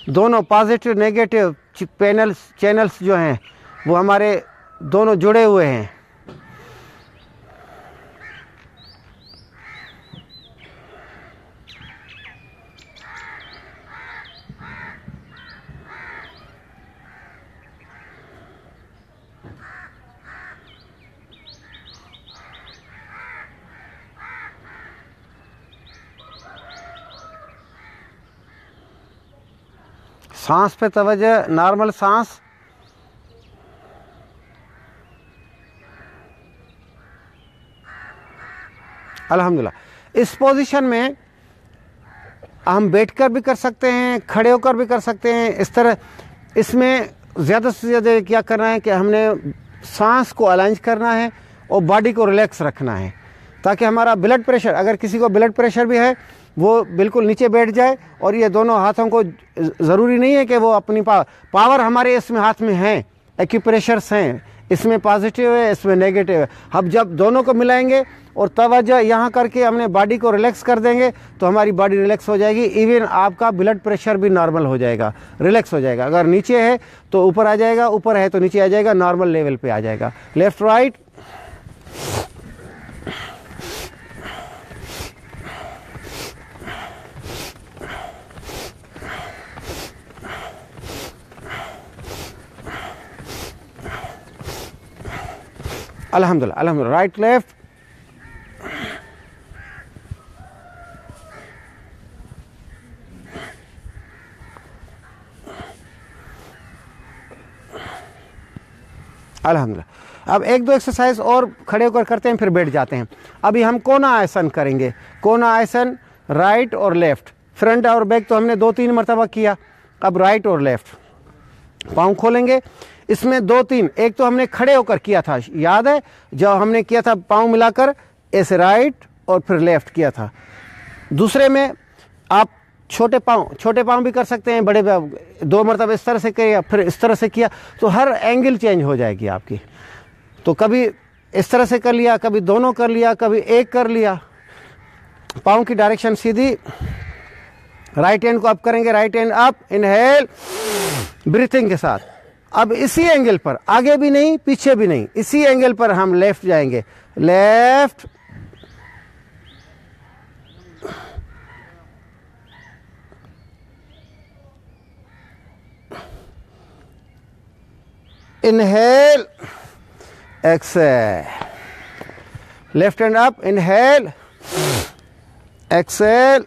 दोनों पॉजिटिव नेगेटिव चैनल्स जो हैं, वो हमारे दोनों जुड़े हुए हैं। सांस पे तवज्जो, नॉर्मल सांस। अल्हम्दुलिल्लाह। इस पोजीशन में हम बैठकर भी कर सकते हैं, खड़े होकर भी कर सकते हैं। इस तरह इसमें ज़्यादा से ज़्यादा क्या करना है कि हमने सांस को अलाइन करना है और बॉडी को रिलैक्स रखना है, ताकि हमारा ब्लड प्रेशर, अगर किसी को ब्लड प्रेशर भी है, वो बिल्कुल नीचे बैठ जाए। और ये दोनों हाथों को, ज़रूरी नहीं है कि वो अपनी पावर हमारे इसमें हाथ में हैं, एक्यूप्रेशर्स हैं, इसमें पॉजिटिव है, इसमें नेगेटिव है। हम जब दोनों को मिलाएंगे और तवज्जो यहाँ करके हमने बॉडी को रिलैक्स कर देंगे, तो हमारी बॉडी रिलैक्स हो जाएगी। इवन आपका ब्लड प्रेशर भी नॉर्मल हो जाएगा, रिलैक्स हो जाएगा। अगर नीचे है तो ऊपर आ जाएगा, ऊपर है तो नीचे आ जाएगा, नॉर्मल लेवल पे आ जाएगा। लेफ़्ट राइट, अल्हम्दुलिल्लाह अल्हम्दुलिल्लाह, राइट लेफ्ट, अल्हम्दुलिल्लाह। अब एक दो एक्सरसाइज और खड़े होकर करते हैं, फिर बैठ जाते हैं। अभी हम कोना आसन करेंगे। कोना आसन राइट और लेफ्ट, फ्रंट और बैक तो हमने 2-3 मरतबा किया। अब राइट और लेफ्ट, पाँव खोलेंगे। इसमें 2-3, एक तो हमने खड़े होकर किया था, याद है जो हमने किया था, पाँव मिलाकर ऐसे राइट और फिर लेफ्ट किया था। दूसरे में आप छोटे पाँव भी कर सकते हैं, बड़े 2 मरतबा इस तरह से किया, फिर इस तरह से किया, तो हर एंगल चेंज हो जाएगी आपकी। तो कभी इस तरह से कर लिया, कभी दोनों कर लिया, कभी एक कर लिया। पाँव की डायरेक्शन सीधी, राइट हैंड को अप करेंगे, right hand up, inhale breathing के साथ। अब इसी एंगल पर, आगे भी नहीं पीछे भी नहीं, इसी एंगल पर हम लेफ्ट जाएंगे, left, inhale, exhale, left hand up, inhale, exhale,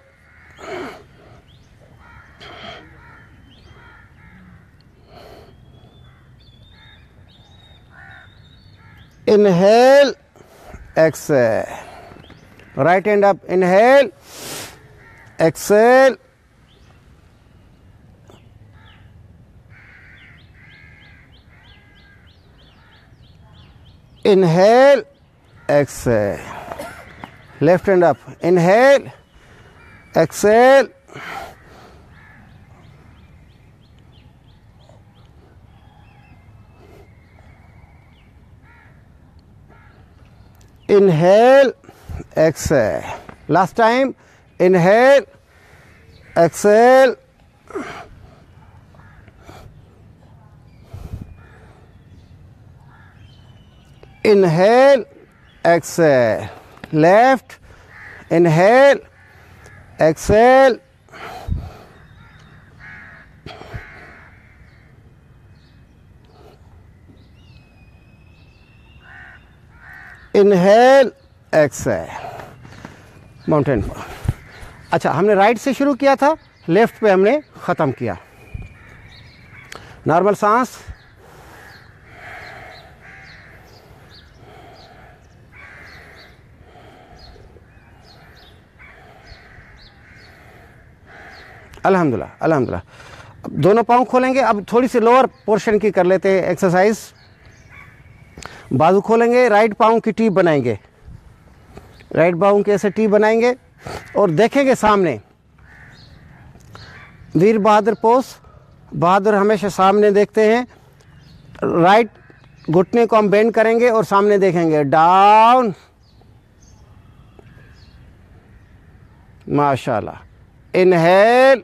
inhale, exhale, right hand up, inhale, exhale, inhale, exhale, left hand up, inhale, exhale, inhale, exhale, last time, inhale, exhale, inhale, exhale, left, inhale, exhale, inhale, exhale, mountain. अच्छा, हमने right से शुरू किया था, left पे हमने ख़त्म किया। नॉर्मल सांस, अल्हम्दुलिल्लाह अल्हम्दुलिल्लाह। अब दोनों पाँव खोलेंगे। अब थोड़ी सी लोअर पोर्शन की कर लेते हैं एक्सरसाइज। बाजू खोलेंगे, राइट पाँव की टी बनाएंगे, राइट पाँव की ऐसे टी बनाएंगे और देखेंगे सामने, वीर बहादुर पोज। बहादुर हमेशा सामने देखते हैं। राइट घुटने को हम बेंड करेंगे और सामने देखेंगे, डाउन, माशाल्लाह। इनहेल,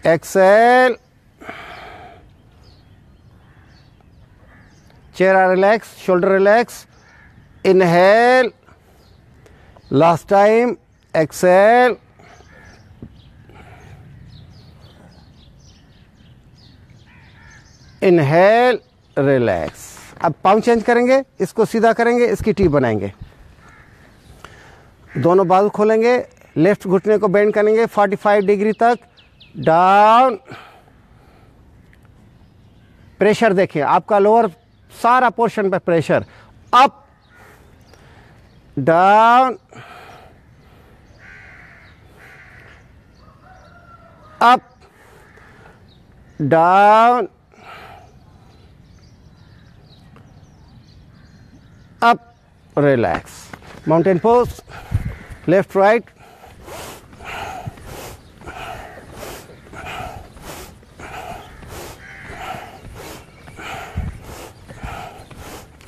एक्सेल, चेहरा relax, shoulder relax, inhale, last time, exhale, inhale, relax. अब पाँव चेंज करेंगे, इसको सीधा करेंगे, इसकी टी बनाएंगे। दोनों बाजू खोलेंगे, लेफ्ट घुटने को बेंड करेंगे 45 डिग्री तक, डाउन। प्रेशर देखिए, आपका लोअर सारा पोर्शन पे pressure, up, down, up, down, up, relax. Mountain pose, left right,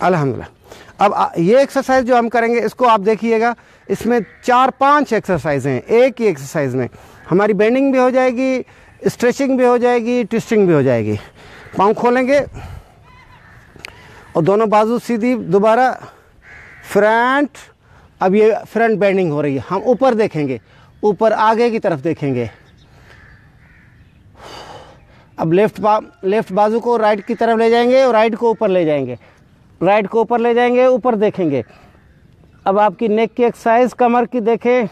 अल्हम्दुलिल्लाह। अब ये एक्सरसाइज जो हम करेंगे, इसको आप देखिएगा, इसमें 4-5 एक्सरसाइज हैं एक ही एक्सरसाइज में। हमारी बेंडिंग भी हो जाएगी, स्ट्रेचिंग भी हो जाएगी, ट्विस्टिंग भी हो जाएगी। पाँव खोलेंगे और दोनों बाजू सीधी, दोबारा फ्रंट। अब ये फ्रंट बेंडिंग हो रही है, हम ऊपर देखेंगे, ऊपर आगे की तरफ देखेंगे। अब लेफ्ट बाजू को राइट की तरफ ले जाएंगे और राइट को ऊपर ले जाएंगे। राइट को ऊपर ले जाएंगे, ऊपर देखेंगे। अब आपकी नेक की एक्सरसाइज, कमर की देखें,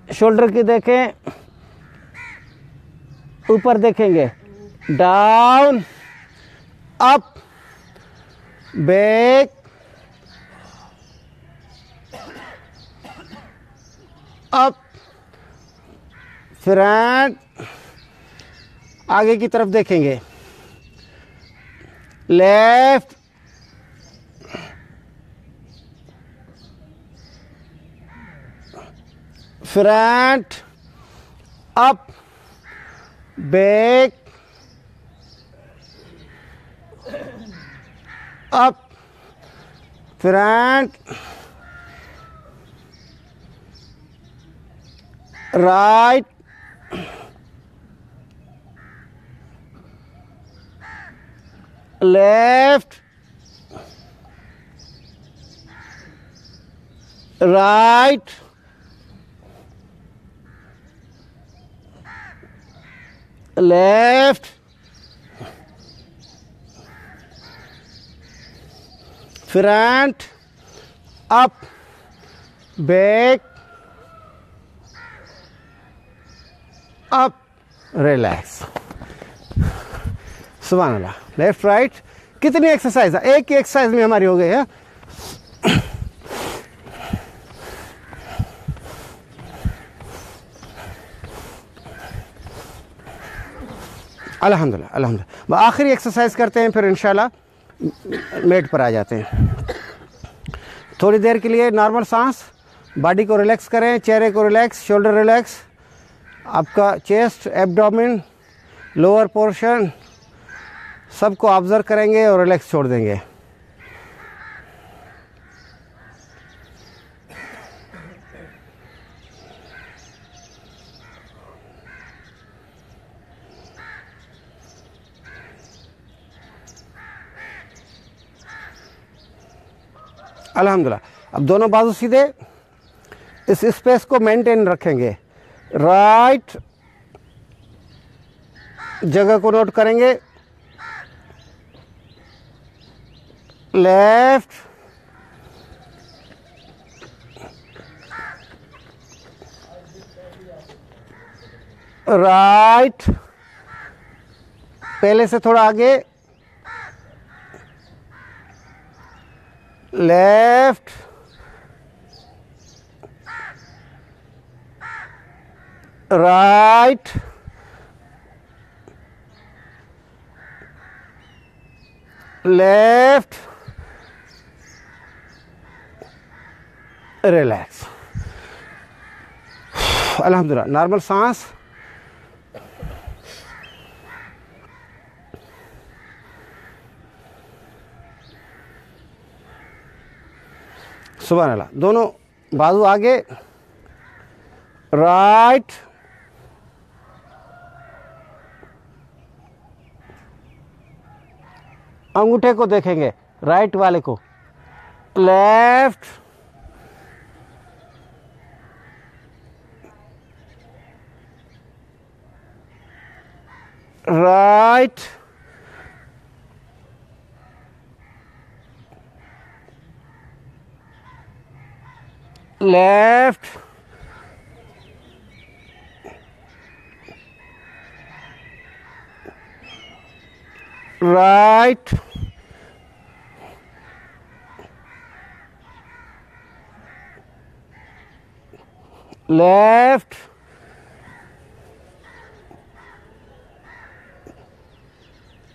शोल्डर की देखें, ऊपर देखेंगे, down, up, back, up, front, आगे की तरफ देखेंगे, left, front, up, back, up, front, right, left, right, left, front, up, back, up, relax. सुभान अल्लाह। लेफ्ट राइट कितनी एक्सरसाइज है, एक ही एक्सरसाइज में हमारी हो गई है। अल्हम्दुलिल्लाह अल्हम्दुलिल्लाह। आखिरी एक्सरसाइज करते हैं, फिर इंशाल्लाह मेट पर आ जाते हैं। थोड़ी देर के लिए नॉर्मल सांस, बॉडी को रिलैक्स करें, चेहरे को रिलैक्स, शोल्डर रिलैक्स, आपका चेस्ट, एब्डोमेन, लोअर पोर्शन सबको ऑब्जर्व करेंगे और रिलैक्स छोड़ देंगे। अल्हम्दुलिल्लाह। अब दोनों बाजू सीधे, इस स्पेस को मेंटेन रखेंगे। राइट जगह को नोट करेंगे, लेफ्ट, राइट, पहले से थोड़ा आगे, लेफ्ट, राइट, लेफ्ट, रिलैक्स। अल्हम्दुलिल्लाह। नॉर्मल सांस, सुभान अल्लाह। दोनों बाजू आगे, राइट, अंगूठे को देखेंगे, राइट वाले को, left, right, left, right, left,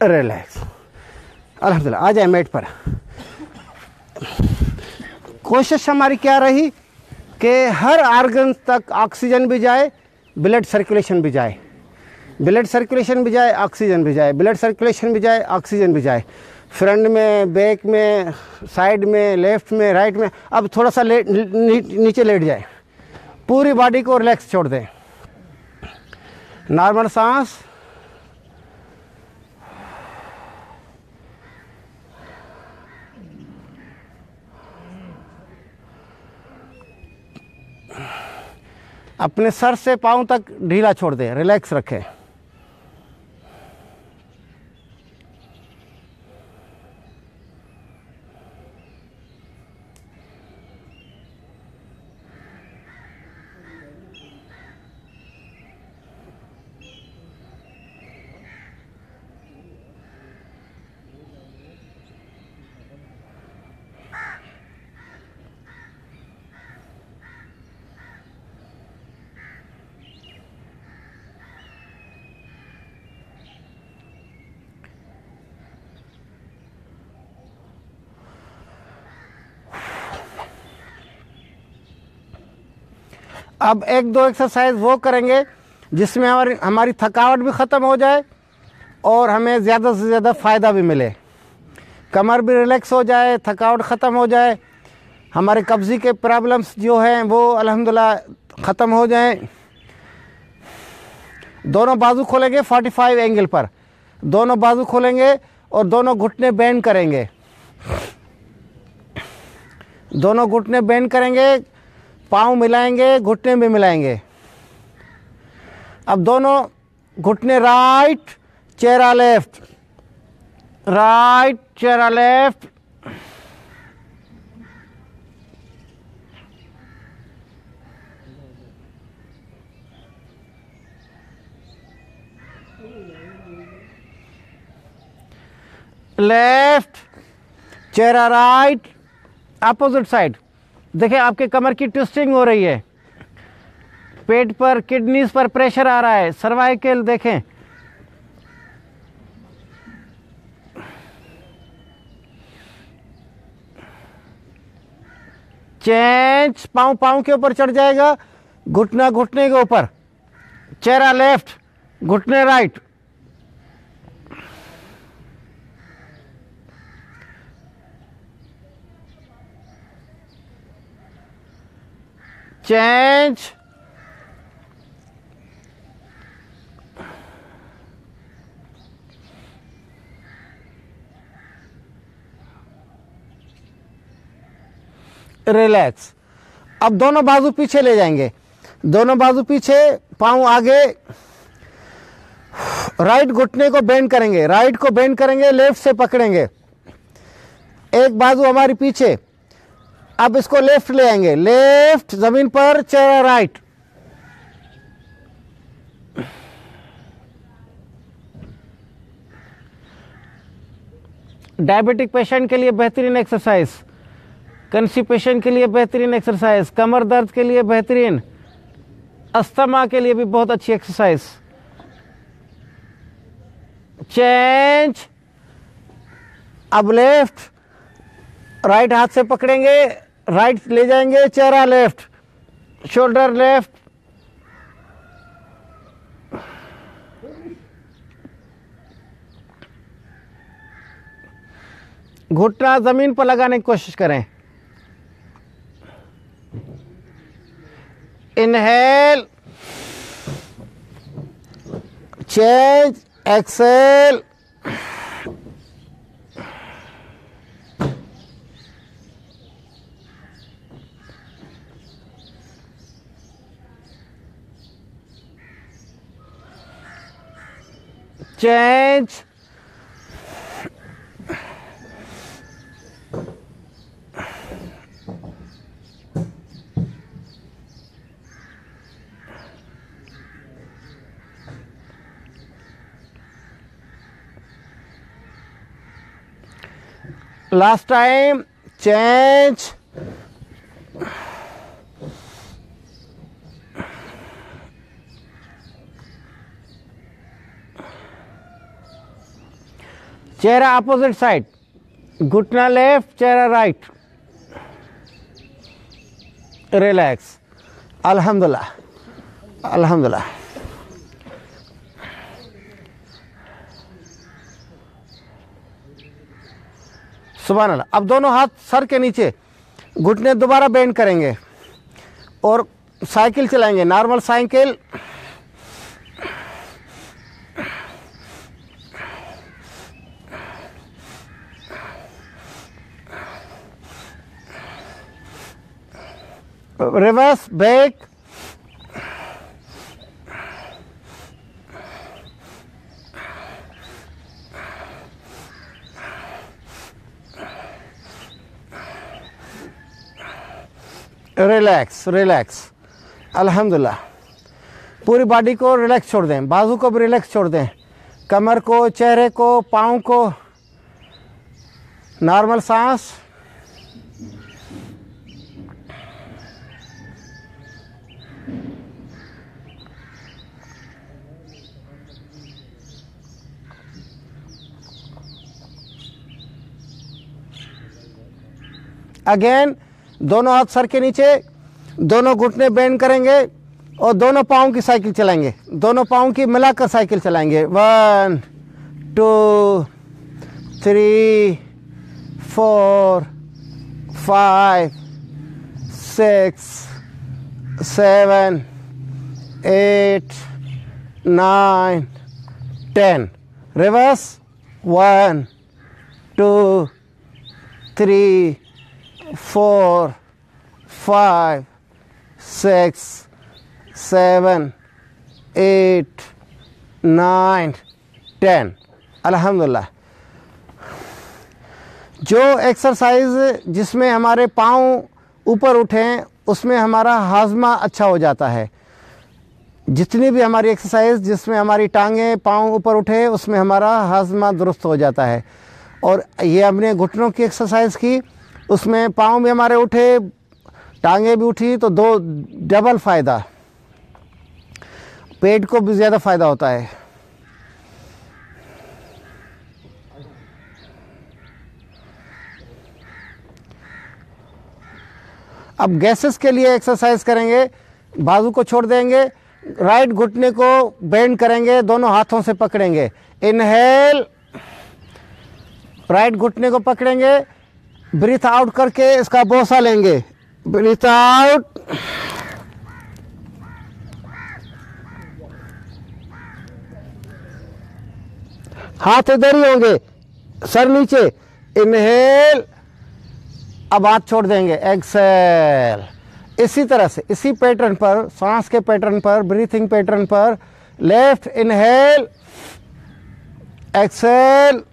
relax. अल्हम्दुलिल्लाह। आ जाए मेट पर। कोशिश हमारी क्या रही कि हर ऑर्गन तक ऑक्सीजन भी जाए, ब्लड सर्कुलेशन भी जाए, ब्लड सर्कुलेशन भी जाए, ऑक्सीजन भी जाए, ब्लड सर्कुलेशन भी जाए, ऑक्सीजन भी जाए। फ्रंट में, बैक में, साइड में, लेफ्ट में, राइट में। अब थोड़ा सा नीचे लेट जाए, पूरी बॉडी को रिलैक्स छोड़ दें। नॉर्मल सांस, अपने सर से पांव तक ढीला छोड़ दें, रिलैक्स रखें। अब एक दो एक्सरसाइज वो करेंगे जिसमें हमारी थकावट भी ख़त्म हो जाए और हमें ज़्यादा से ज़्यादा फ़ायदा भी मिले, कमर भी रिलैक्स हो जाए, थकावट ख़त्म हो जाए, हमारे कब्ज़ी के प्रॉब्लम्स जो हैं वो अल्हम्दुलिल्लाह ख़त्म हो जाएं। दोनों बाजू खोलेंगे 45 एंगल पर, दोनों बाजू खोलेंगे और दोनों घुटने बेंड करेंगे, दोनों घुटने बेंड करेंगे, पाँव मिलाएंगे, घुटने भी मिलाएंगे। अब दोनों घुटने राइट, चेहरा लेफ्ट, राइट, चेहरा लेफ्ट, लेफ्ट, चेहरा राइट, अपोजिट साइड। देखिए आपके कमर की ट्विस्टिंग हो रही है, पेट पर, किडनीज पर प्रेशर आ रहा है, सर्वाइकल देखें। चेंज, पाँव पाँव के ऊपर चढ़ जाएगा, घुटना घुटने के ऊपर, चेहरा लेफ्ट, घुटने राइट, चेंज, रिलैक्स। अब दोनों बाजू पीछे ले जाएंगे, दोनों बाजू पीछे, पाँव आगे, राइट घुटने को बेंड करेंगे, राइट को बेंड करेंगे, लेफ्ट से पकड़ेंगे, एक बाजू हमारी पीछे। अब इसको लेफ्ट ले आएंगे, लेफ्ट जमीन पर, चेहरा राइट, डायबिटिक पेशेंट के लिए बेहतरीन एक्सरसाइज, कंस्टिपेशन के लिए बेहतरीन एक्सरसाइज, कमर दर्द के लिए बेहतरीन, अस्थमा के लिए भी बहुत अच्छी एक्सरसाइज। चेंज, अब लेफ्ट, राइट हाथ से पकड़ेंगे, राइट ले जाएंगे, चेहरा लेफ्ट, शोल्डर लेफ्ट, घुटना जमीन पर लगाने की कोशिश करें। Inhale, change, exhale, change, last time, change, चेहरा अपोजिट साइड, घुटना लेफ्ट, चेहरा राइट, रिलैक्स। अल्हम्दुलिल्लाह, अल्हम्दुलिल्लाह। सुभान अल्लाह। अब दोनों हाथ सर के नीचे, घुटने दोबारा बेंड करेंगे और साइकिल चलाएंगे, normal cycle. Reverse, back, relax, relax. अल्हम्दुलिल्लाह। पूरी बॉडी को रिलैक्स छोड़ दें, बाजू को भी रिलैक्स छोड़ दें, कमर को, चेहरे को, पाँव को, नॉर्मल सांस। अगेन, दोनों हाथ सर के नीचे, दोनों घुटने बेंड करेंगे और दोनों पाँव की साइकिल चलाएंगे, दोनों पाँव की मिलाकर साइकिल चलाएंगे। 1 2 3 4 5 6 7 8 9 10। रिवर्स 1 2 3 4 5 6 7 8 9 10। अल्हम्दुलिल्लाह। जो एक्सरसाइज जिसमें हमारे पाँव ऊपर उठें उसमें हमारा हाजमा अच्छा हो जाता है। जितनी भी हमारी एक्सरसाइज जिसमें हमारी टांगें पाँव ऊपर उठे उसमें हमारा हाजमा दुरुस्त हो जाता है। और ये हमने घुटनों की एक्सरसाइज की, उसमें पाँव भी हमारे उठे, टांगें भी उठी, तो दो डबल फ़ायदा, पेट को भी ज़्यादा फ़ायदा होता है। अब गैसेस के लिए एक्सरसाइज करेंगे। बाजू को छोड़ देंगे, राइट घुटने को बेंड करेंगे, दोनों हाथों से पकड़ेंगे। इनहेल, राइट घुटने को पकड़ेंगे, ब्रीथ आउट करके इसका बोसा लेंगे। ब्रीथ आउट, हाथ इधर ही होंगे, सर नीचे। इनहेल, अब हाथ छोड़ देंगे। एक्सेल। इसी तरह से इसी पैटर्न पर, सांस के पैटर्न पर, ब्रीथिंग पैटर्न पर, left inhale, exhale,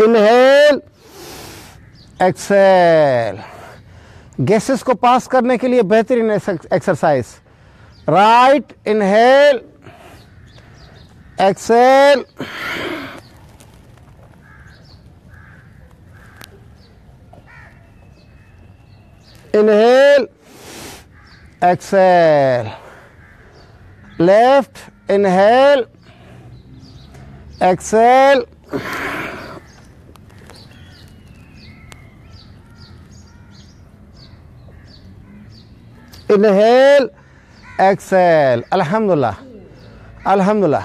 inhale, exhale. Gases को पास करने के लिए बेहतरीन exercise. Right inhale, exhale, inhale, exhale. Left inhale, exhale, inhale, exhale. अल्हम्दुलिल्लाह, अल्हम्दुलिल्लाह।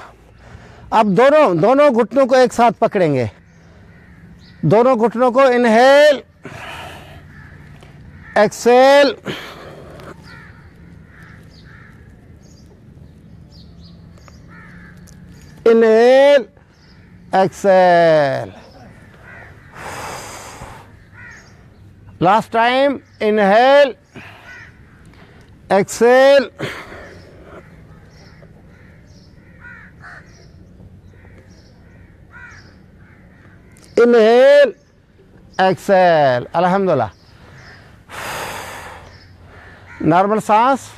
अब दोनों घुटनों को एक साथ पकड़ेंगे, दोनों घुटनों को। Inhale, exhale, inhale, exhale. Last time. Inhale, exhale, inhale, exhale. अल्हम्दुलिल्लाह। नॉर्मल सांस।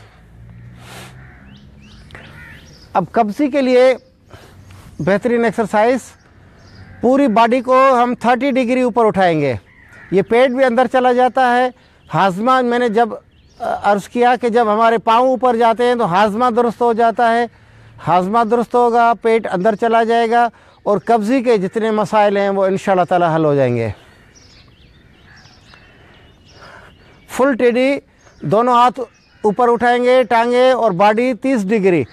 अब कब्जी के लिए बेहतरीन एक्सरसाइज। पूरी बॉडी को हम 30 डिग्री ऊपर उठाएंगे। ये पेट भी अंदर चला जाता है। हाजमा, मैंने जब अर्ज़ किया कि जब हमारे पाँव ऊपर जाते हैं तो हाजमा दुरुस्त हो जाता है। हाजमा दुरुस्त होगा, पेट अंदर चला जाएगा और कब्ज़ी के जितने मसाइल हैं वो इंशाअल्लाह ताला हल हो जाएंगे। फुल टेडी, दोनों हाथ ऊपर उठाएंगे, टांगे और बॉडी 30 डिग्री।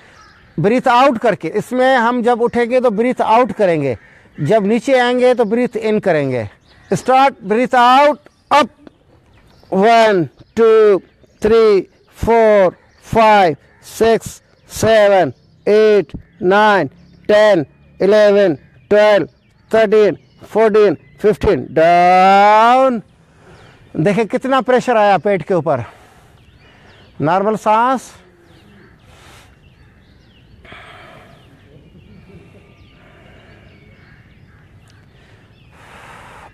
ब्रीथ आउट करके, इसमें हम जब उठेंगे तो ब्रीथ आउट करेंगे, जब नीचे आएंगे तो ब्रीथ इन करेंगे। Start. Breathe out, up. 1 2 3 4 5 6 7 8 9 10 11 12 13 14 15। Down. देखिए कितना प्रेशर आया पेट के ऊपर। नॉर्मल सांस।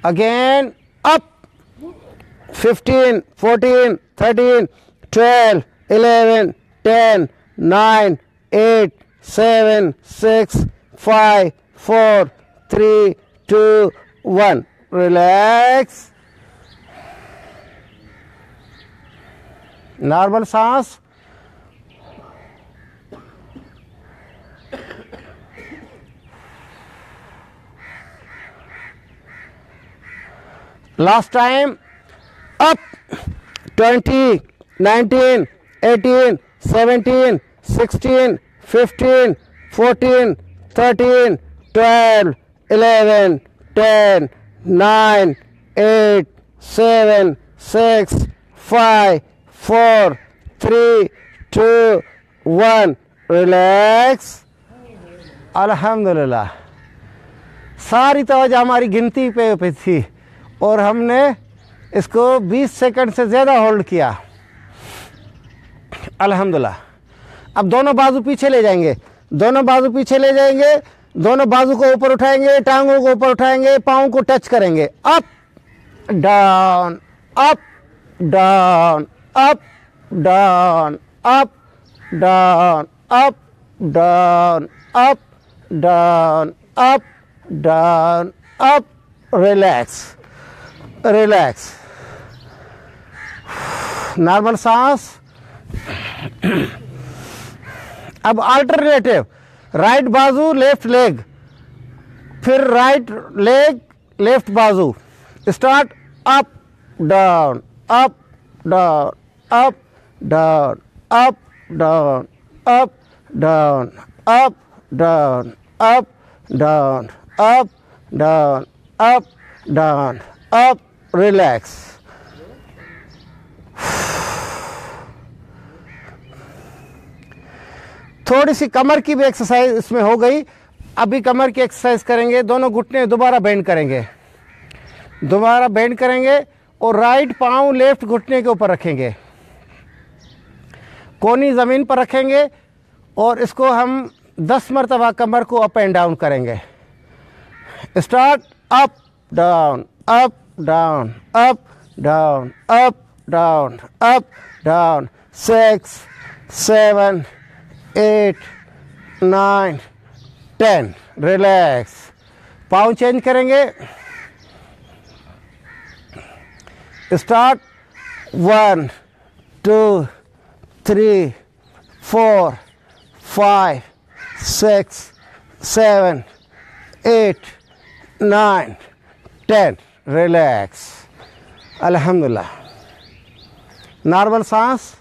Again up. 15 14 13 12 11 10 9 8 7 6 5 4 3 2 1। रिलैक्स। नॉर्मल सांस। Last time, up 20, 19, 18, 17, 16, 15, 14, 13, 12, 11, 10, 9, 8, 7, 6, 5, 4, 3, 2, 1, relax. अल्हम्दुलिल्लाह, सारी तवज्जो हमारी गिनती पे थी और हमने इसको 20 सेकंड से ज़्यादा होल्ड किया। अल्हम्दुलिल्लाह। अब दोनों बाजू पीछे ले जाएंगे, दोनों बाजू पीछे ले जाएंगे, दोनों बाजू को ऊपर उठाएंगे, टांगों को ऊपर उठाएंगे, पाँव को टच करेंगे, up down, up down, up down, up down, up down, up down, up down, up, relax, relax. Normal सांस। अब अल्टरनेटिव, राइट बाजू लेफ्ट लेग, फिर राइट लेग लेफ्ट बाजू। Start, up down, up down, up down, up down, up down, up down, up down, up down, up down, up, relax. थोड़ी सी कमर की भी exercise इसमें हो गई। अभी कमर की एक्सरसाइज करेंगे, दोनों घुटने दोबारा बेंड करेंगे, दोबारा बेंड करेंगे और राइट पांव लेफ्ट घुटने के ऊपर रखेंगे, कोनी ज़मीन पर रखेंगे और इसको हम 10 मरतबा कमर को अप एंड डाउन करेंगे। Start, up down, up down, up down, up down, up down, 6, 7, 8, 9, 10, relax. पाँव चेंज करेंगे। Start, 1, 2, 3, 4, 5, 6, 7, 8, 9, 10, relax. अल्हम्दुलिल्लाह। नॉर्मल सांस।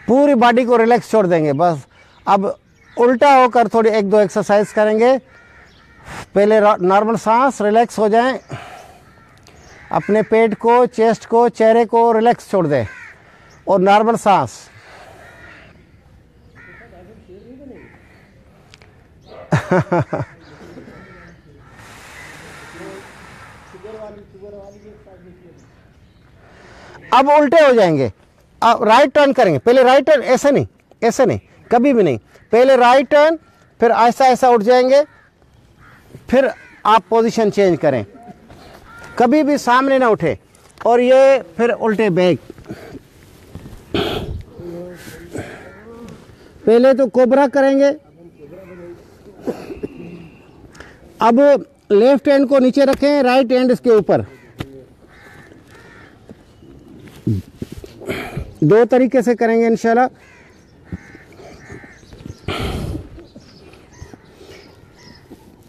पूरी बॉडी को रिलैक्स छोड़ देंगे बस। अब उल्टा होकर थोड़ी 1-2 एक्सरसाइज करेंगे। पहले नॉर्मल सांस, रिलैक्स हो जाएं, अपने पेट को, चेस्ट को, चेहरे को रिलैक्स छोड़ दें और नॉर्मल सांस। अब उल्टे हो जाएंगे। अब राइट टर्न करेंगे। पहले राइट टर्न, ऐसे नहीं, ऐसे नहीं, कभी भी नहीं। पहले राइट टर्न, फिर ऐसा ऐसा उठ जाएंगे, फिर आप पोजीशन चेंज करें, कभी भी सामने ना उठे। और ये फिर उल्टे बैक। पहले तो कोबरा करेंगे। अब लेफ्ट हैंड को नीचे रखें, राइट हैंड इसके ऊपर। 2 तरीके से करेंगे इंशाल्लाह।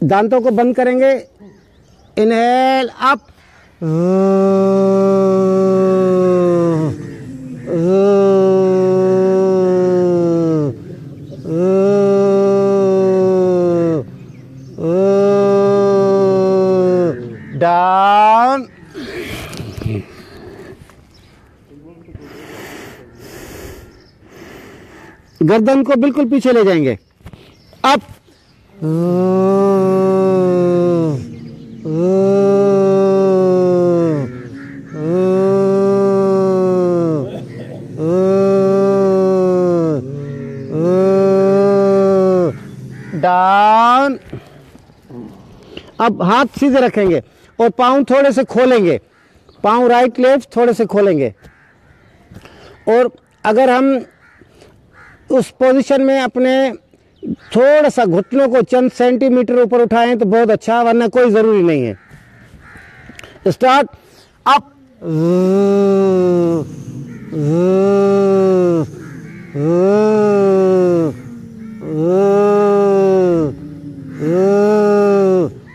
दांतों को बंद करेंगे। इनहेल, अप, डाउन, गर्दन को बिल्कुल पीछे ले जाएंगे। Up, down. अब हाथ सीधे रखेंगे और पाँव थोड़े से खोलेंगे। पाँव राइट लेफ्ट थोड़े से खोलेंगे। और अगर हम उस पोजीशन में अपने थोड़ा सा घुटनों को चंद सेंटीमीटर ऊपर उठाएं तो बहुत अच्छा, वरना कोई ज़रूरी नहीं है। Start, up,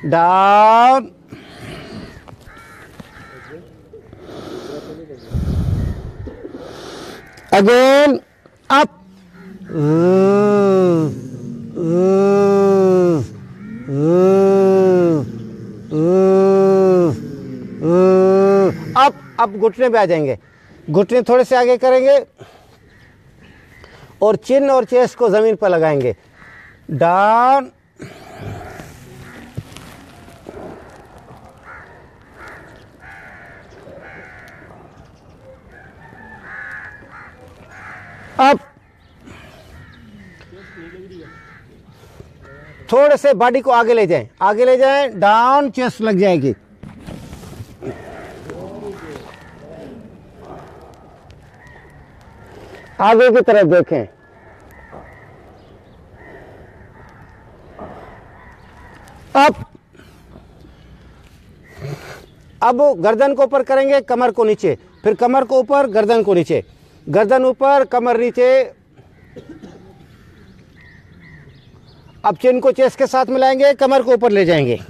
down, again, up, अब घुटने पे आ जाएंगे, घुटने थोड़े से आगे करेंगे और चिन और चेस्ट को जमीन पर लगाएंगे, डाउन, अप, थोड़े से बॉडी को आगे ले जाएं, आगे ले जाएं, डाउन, चेस्ट लग जाएगी, आगे की तरफ देखें, अप, अब गर्दन को ऊपर करेंगे, कमर को नीचे, फिर कमर को ऊपर, गर्दन को नीचे, गर्दन ऊपर, कमर नीचे, अब चिन को चेस्ट के साथ मिलाएंगे, कमर को ऊपर ले जाएंगे,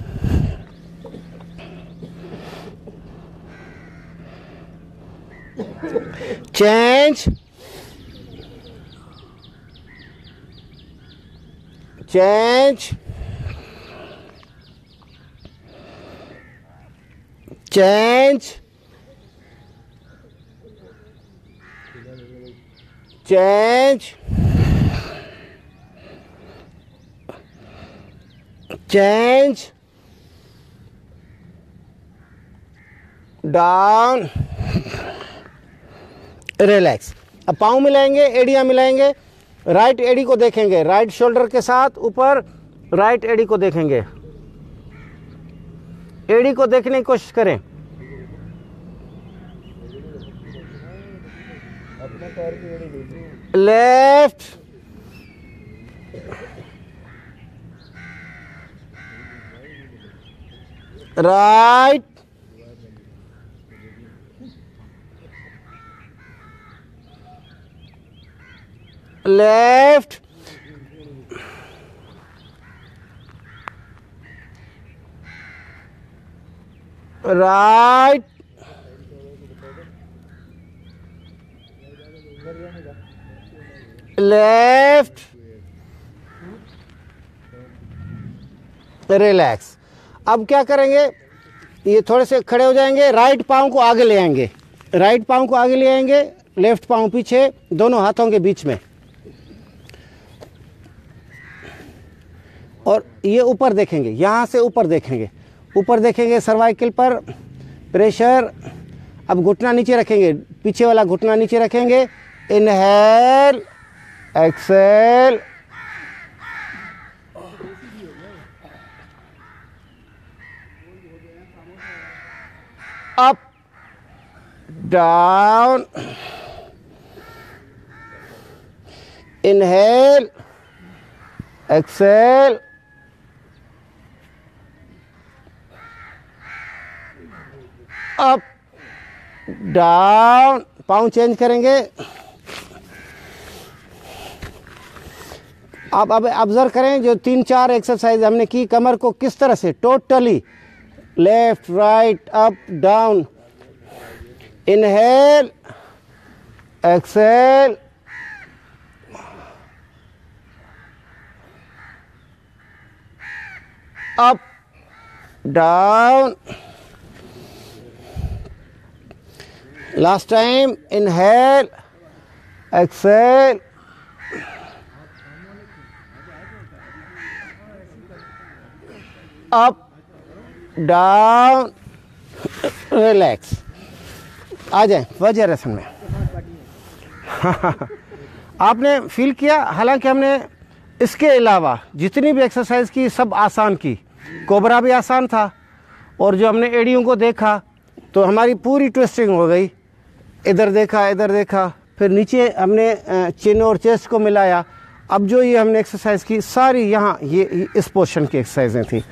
change, change, change, change, change, down, relax. अब पाँव मिलाएंगे, एड़ियाँ मिलाएंगे, राइट एड़ी को देखेंगे, राइट शोल्डर के साथ ऊपर, राइट एड़ी को देखेंगे, एड़ी को देखने की कोशिश करें, left, right, left, right, left, relax. अब क्या करेंगे, ये थोड़े से खड़े हो जाएंगे, राइट पाँव को आगे ले आएंगे, राइट पाँव को आगे ले आएंगे, लेफ्ट पाँव पीछे, दोनों हाथों के बीच में, और ये ऊपर देखेंगे, यहाँ से ऊपर देखेंगे, ऊपर देखेंगे, सर्वाइकल पर प्रेशर। अब घुटना नीचे रखेंगे, पीछे वाला घुटना नीचे रखेंगे, inhale, exhale, up, down, inhale, exhale, up, down, पाँव चेंज करेंगे। आप अब ऑब्जर्व करें, जो 3-4 एक्सरसाइज हमने की, कमर को किस तरह से totally, left, right, up, down, inhale, exhale, up, down, last time, inhale, exhale, up, down, relax. आ जाए वज्रासन में। आपने फील किया, हालांकि हमने इसके अलावा जितनी भी एक्सरसाइज की सब आसान की, कोबरा भी आसान था, और जो हमने एड़ियों को देखा तो हमारी पूरी ट्विस्टिंग हो गई, इधर देखा, फिर नीचे हमने चिन और चेस्ट को मिलाया। अब जो ये हमने एक्सरसाइज की सारी यहाँ ये इस पोर्शन की एक्सरसाइजें थी।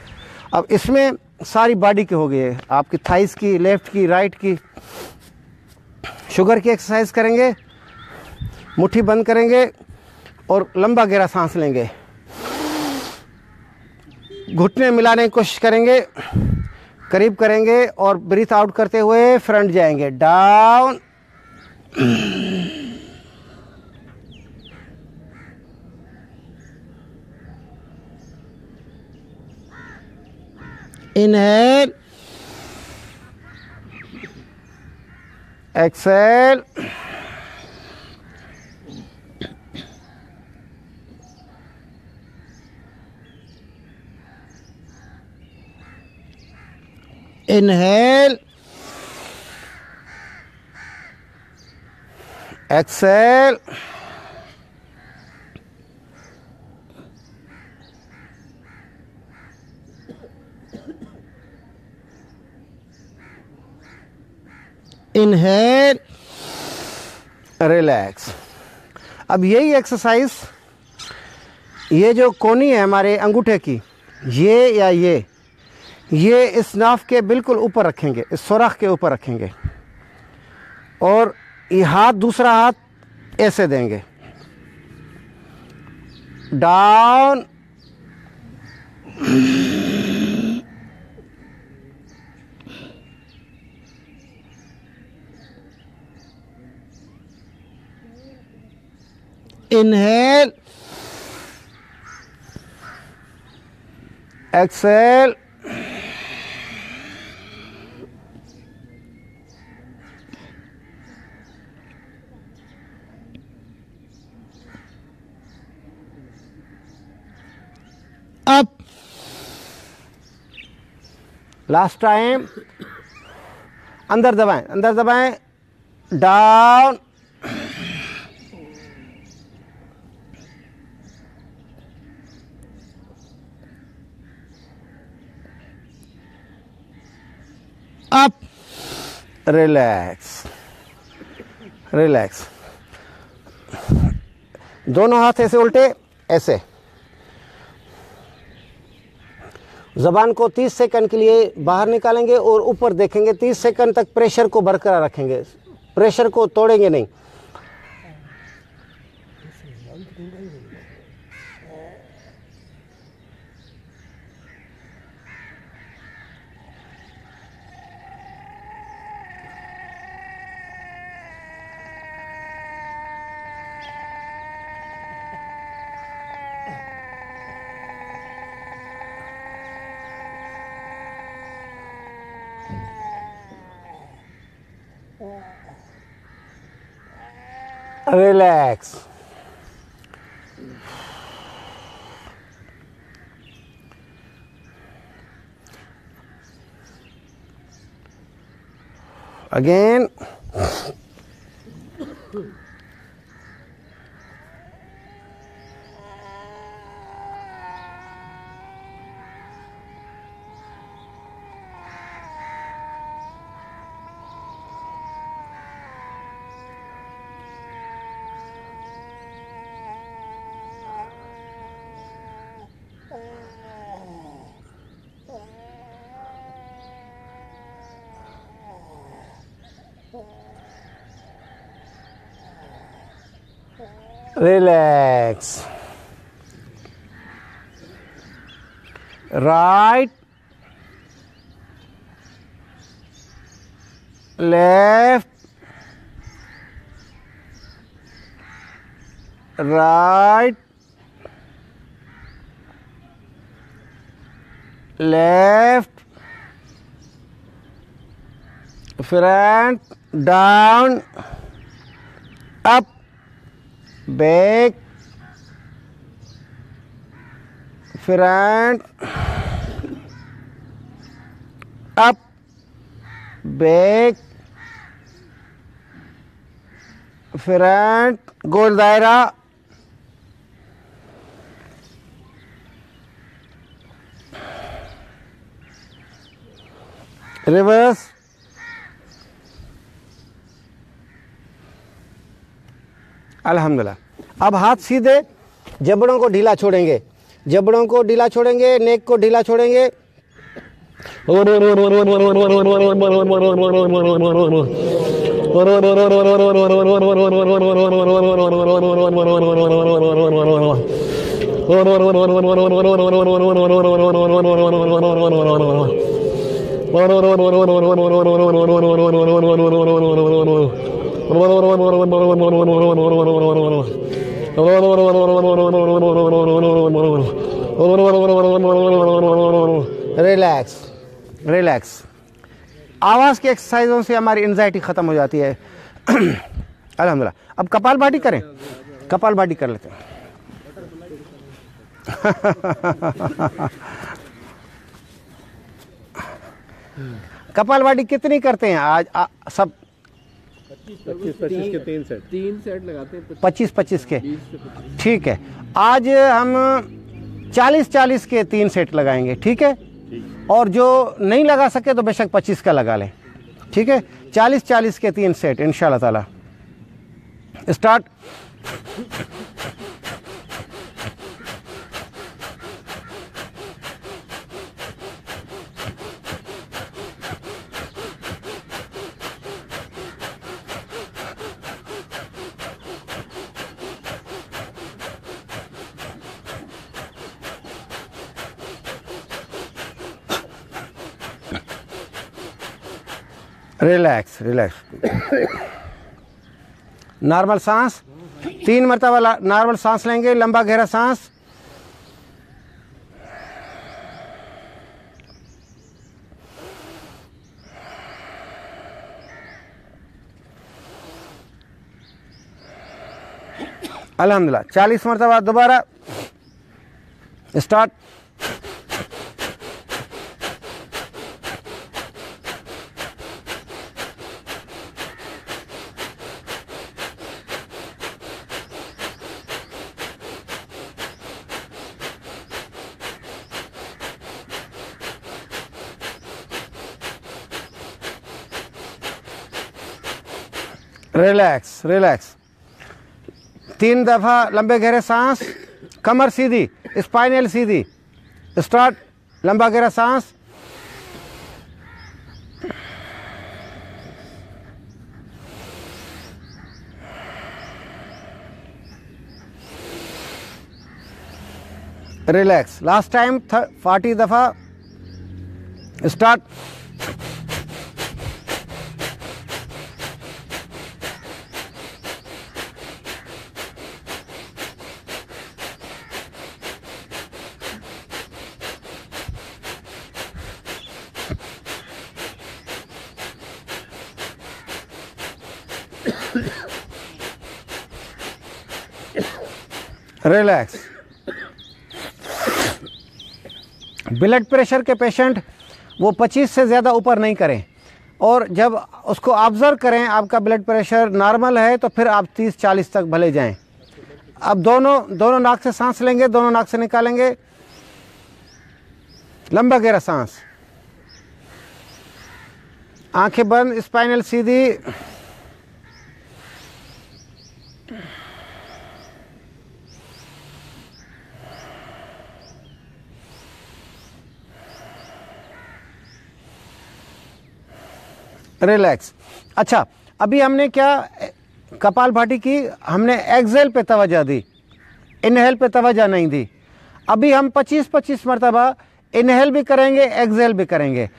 अब इसमें सारी बॉडी की हो गई है, आपकी थाइस की, लेफ्ट की, राइट की। शुगर की एक्सरसाइज करेंगे, मुट्ठी बंद करेंगे और लंबा गहरा सांस लेंगे, घुटने मिलाने की कोशिश करेंगे, करीब करेंगे और ब्रीथ आउट करते हुए फ्रंट जाएंगे, down, inhale, exhale, inhale, exhale, inhale, relax. अब यही एक्सरसाइज, ये जो कोनी है हमारे अंगूठे की, ये या ये इस नाफ के बिल्कुल ऊपर रखेंगे, इस सुराख के ऊपर रखेंगे और ये हाथ, दूसरा हाथ ऐसे देंगे, down, inhale, exhale, up, last time, अंदर दबाएं, डाउन, अप, रिलैक्स, रिलैक्स। दोनों हाथ ऐसे उल्टे, ऐसे। ज़बान को 30 सेकंड के लिए बाहर निकालेंगे और ऊपर देखेंगे, 30 सेकंड तक प्रेशर को बरकरार रखेंगे, प्रेशर को तोड़ेंगे नहीं। Relax. Again. Relax. Right, left, right, left, front, down, up, back, front, up, back, front, गोल दायरा, रिवर्स, अल्हम्दुलिल्लाह। अब हाथ सीधे, जबड़ों को ढीला छोड़ेंगे, जबड़ों को ढीला छोड़ेंगे, नेक को ढीला छोड़ेंगे, रिलैक्स रिलैक्स। आवाज़ की एक्सरसाइजों से हमारी एंजाइटी ख़त्म हो जाती है। अल्हम्दुलिल्लाह। अब कपालभाति करें, कपालभाति कर लेते हैं। कपालभाति कितनी करते हैं आज सब? 25 के 3 सेट, 3 सेट लगाते हैं। 25 के, ठीक है। आज हम 40 के 3 सेट लगाएंगे, ठीक है। और जो नहीं लगा सके तो बेशक 25 का लगा लें, ठीक है। 40 के 3 सेट इंशाल्लाह ताला। स्टार्ट। Relax relax. नॉर्मल सांस 3 मरतबा नॉर्मल सांस लेंगे, लंबा गहरा सांस। अल्हम्दुलिल्लाह। 40 मरतबा दोबारा। स्टार्ट। Relax relax. 3 दफ़ा लंबे गहरे सांस, कमर सीधी, स्पाइनल सीधी। स्टार्ट। लंबा गहरा सांस। रिलैक्स। लास्ट टाइम 40 दफ़ा। स्टार्ट। रिलैक्स। ब्लड प्रेशर के पेशेंट वो 25 से ज़्यादा ऊपर नहीं करें, और जब उसको ऑब्ज़र्व करें आपका ब्लड प्रेशर नॉर्मल है तो फिर आप 30-40 तक भले जाएं। अब दोनों नाक से सांस लेंगे, दोनों नाक से निकालेंगे। लंबा गहरा सांस, आंखें बंद, स्पाइनल सीधी। रिलैक्स। अच्छा, अभी हमने क्या कपालभाति की, हमने एक्सेल पे तवज्जो दी, इनहेल पे तवज्जो नहीं दी। अभी हम 25-25 मरतबा इनहेल भी करेंगे, एक्सेल भी करेंगे,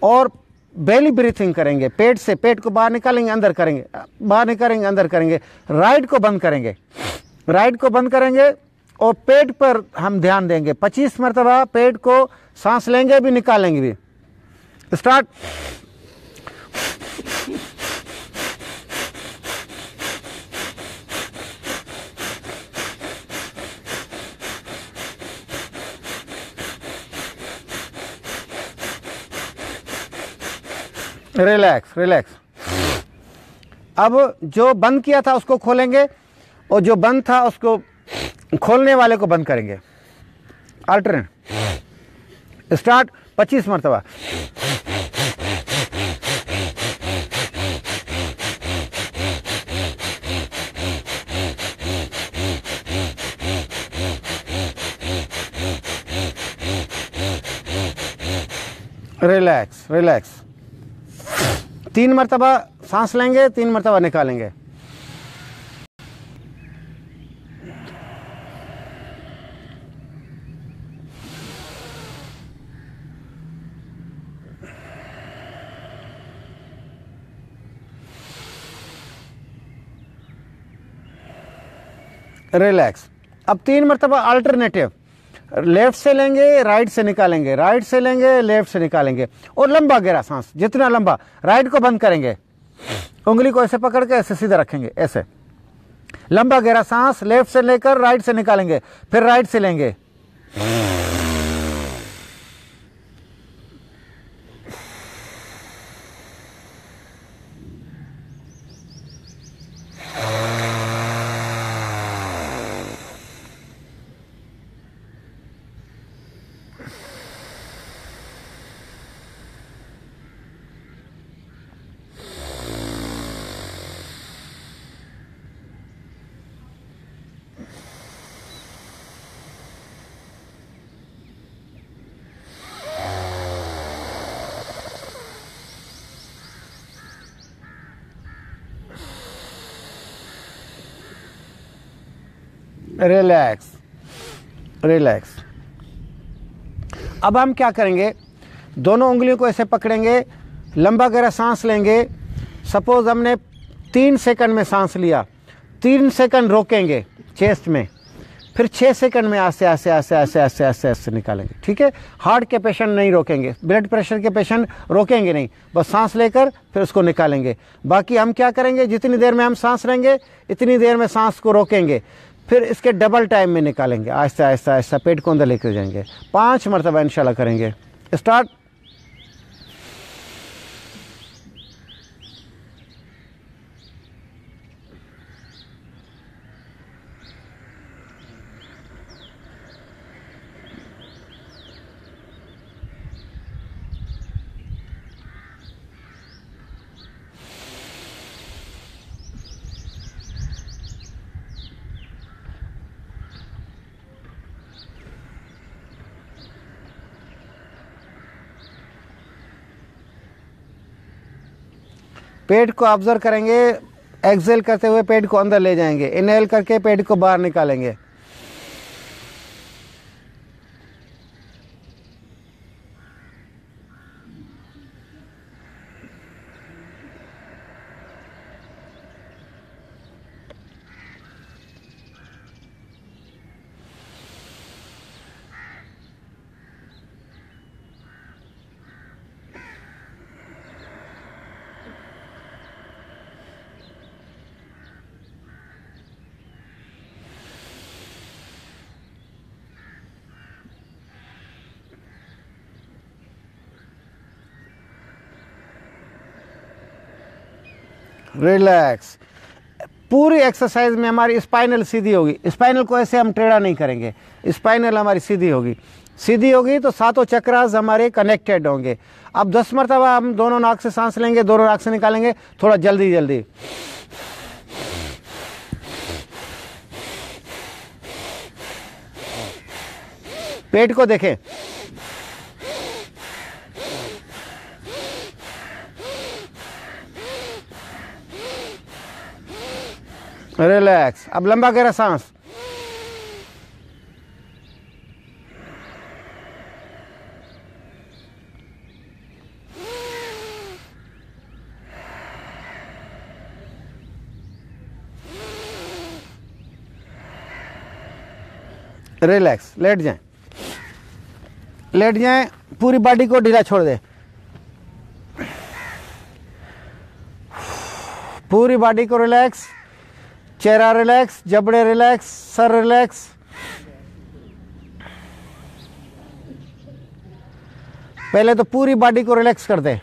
और बेली ब्रीथिंग करेंगे। पेट से, पेट को बाहर निकालेंगे, अंदर करेंगे, बाहर निकालेंगे, अंदर करेंगे। राइट को बंद करेंगे, राइट को बंद करेंगे, और पेट पर हम ध्यान देंगे। 25 मरतबा पेट को सांस लेंगे भी, निकालेंगे भी। स्टार्ट। Relax relax. अब जो बंद किया था उसको खोलेंगे, और जो बंद था उसको खोलने वाले को बंद करेंगे। अल्टरनेट। स्टार्ट। 25 मरतबा। Relax relax. 3 मरतबा सांस लेंगे, 3 मरतबा निकालेंगे। रिलैक्स। अब 3 मरतबा अल्टरनेटिव, लेफ्ट से लेंगे, राइट से निकालेंगे, राइट से लेंगे, लेफ्ट से निकालेंगे, और लंबा गहरा सांस, जितना लंबा। राइट को बंद करेंगे, उंगली को ऐसे पकड़ के ऐसे सीधा रखेंगे, ऐसे लंबा गहरा सांस लेफ्ट से लेकर राइट से निकालेंगे, फिर राइट से लेंगे। Relax relax. अब हम क्या करेंगे, दोनों उंगलियों को ऐसे पकड़ेंगे, लंबा गहरा सांस लेंगे। सपोज हमने 3 सेकंड में सांस लिया, 3 सेकंड रोकेंगे चेस्ट में, फिर 6 सेकंड में आस्ते आस्ते आस्ते आस्ते आस्ते आस्ते आस्ते निकालेंगे। ठीक है, हार्ट के पेशेंट नहीं रोकेंगे, ब्लड प्रेशर के पेशेंट रोकेंगे नहीं, बस सांस लेकर फिर उसको निकालेंगे। बाकी हम क्या करेंगे, जितनी देर में हम सांस लेंगे इतनी देर में सांस को रोकेंगे, फिर इसके डबल टाइम में निकालेंगे। आहिस्ता आहिस्ता आहिस्ता पेट को अंदर लेकर जाएंगे। 5 मरतबा इंशाल्लाह करेंगे। स्टार्ट। पेट को ऑब्जर्व करेंगे, एक्सेल करते हुए पेट को अंदर ले जाएंगे, इनहेल करके पेट को बाहर निकालेंगे। रिलैक्स। पूरी एक्सरसाइज में हमारी स्पाइनल सीधी होगी, स्पाइनल को ऐसे हम टेढ़ा नहीं करेंगे, स्पाइनल हमारी सीधी होगी। सीधी होगी तो सातों चक्रास हमारे कनेक्टेड होंगे। अब 10 मरतबा हम दोनों नाक से सांस लेंगे, दोनों नाक से निकालेंगे, थोड़ा जल्दी जल्दी। पेट को देखें, रिलैक्स। अब लंबा गहरा सांस। रिलैक्स। लेट जाएं, लेट जाएं, पूरी बॉडी को ढीला छोड़ दें, पूरी बॉडी को रिलैक्स। चेहरा रिलैक्स, जबड़े रिलैक्स, सर रिलैक्स। पहले तो पूरी बॉडी को रिलैक्स कर दे,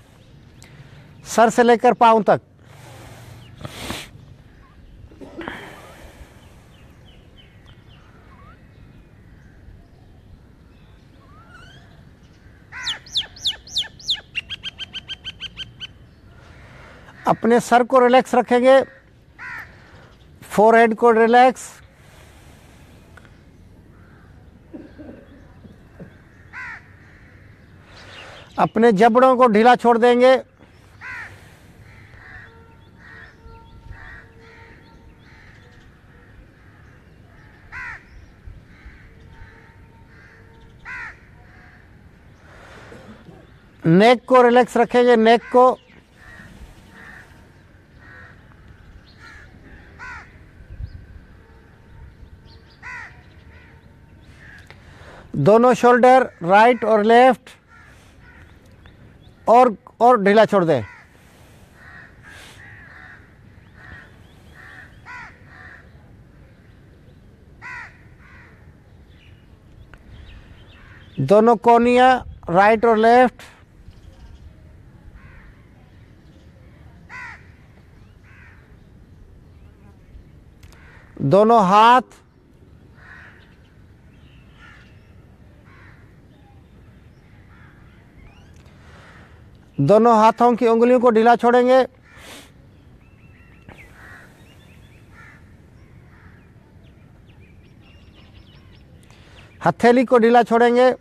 सर से लेकर पांव तक। अपने सर को रिलैक्स रखेंगे, फोरहेड को रिलैक्स। अपने जबड़ों को ढीला छोड़ देंगे। नेक को रिलैक्स रखेंगे, नेक को। दोनों शोल्डर राइट और लेफ्ट और ढीला छोड़ दें। दोनों कोनियां राइट और लेफ्ट। दोनों हाथ, दोनों हाथों की उंगलियों को ढीला छोड़ेंगे। हथेली को ढीला छोड़ेंगे।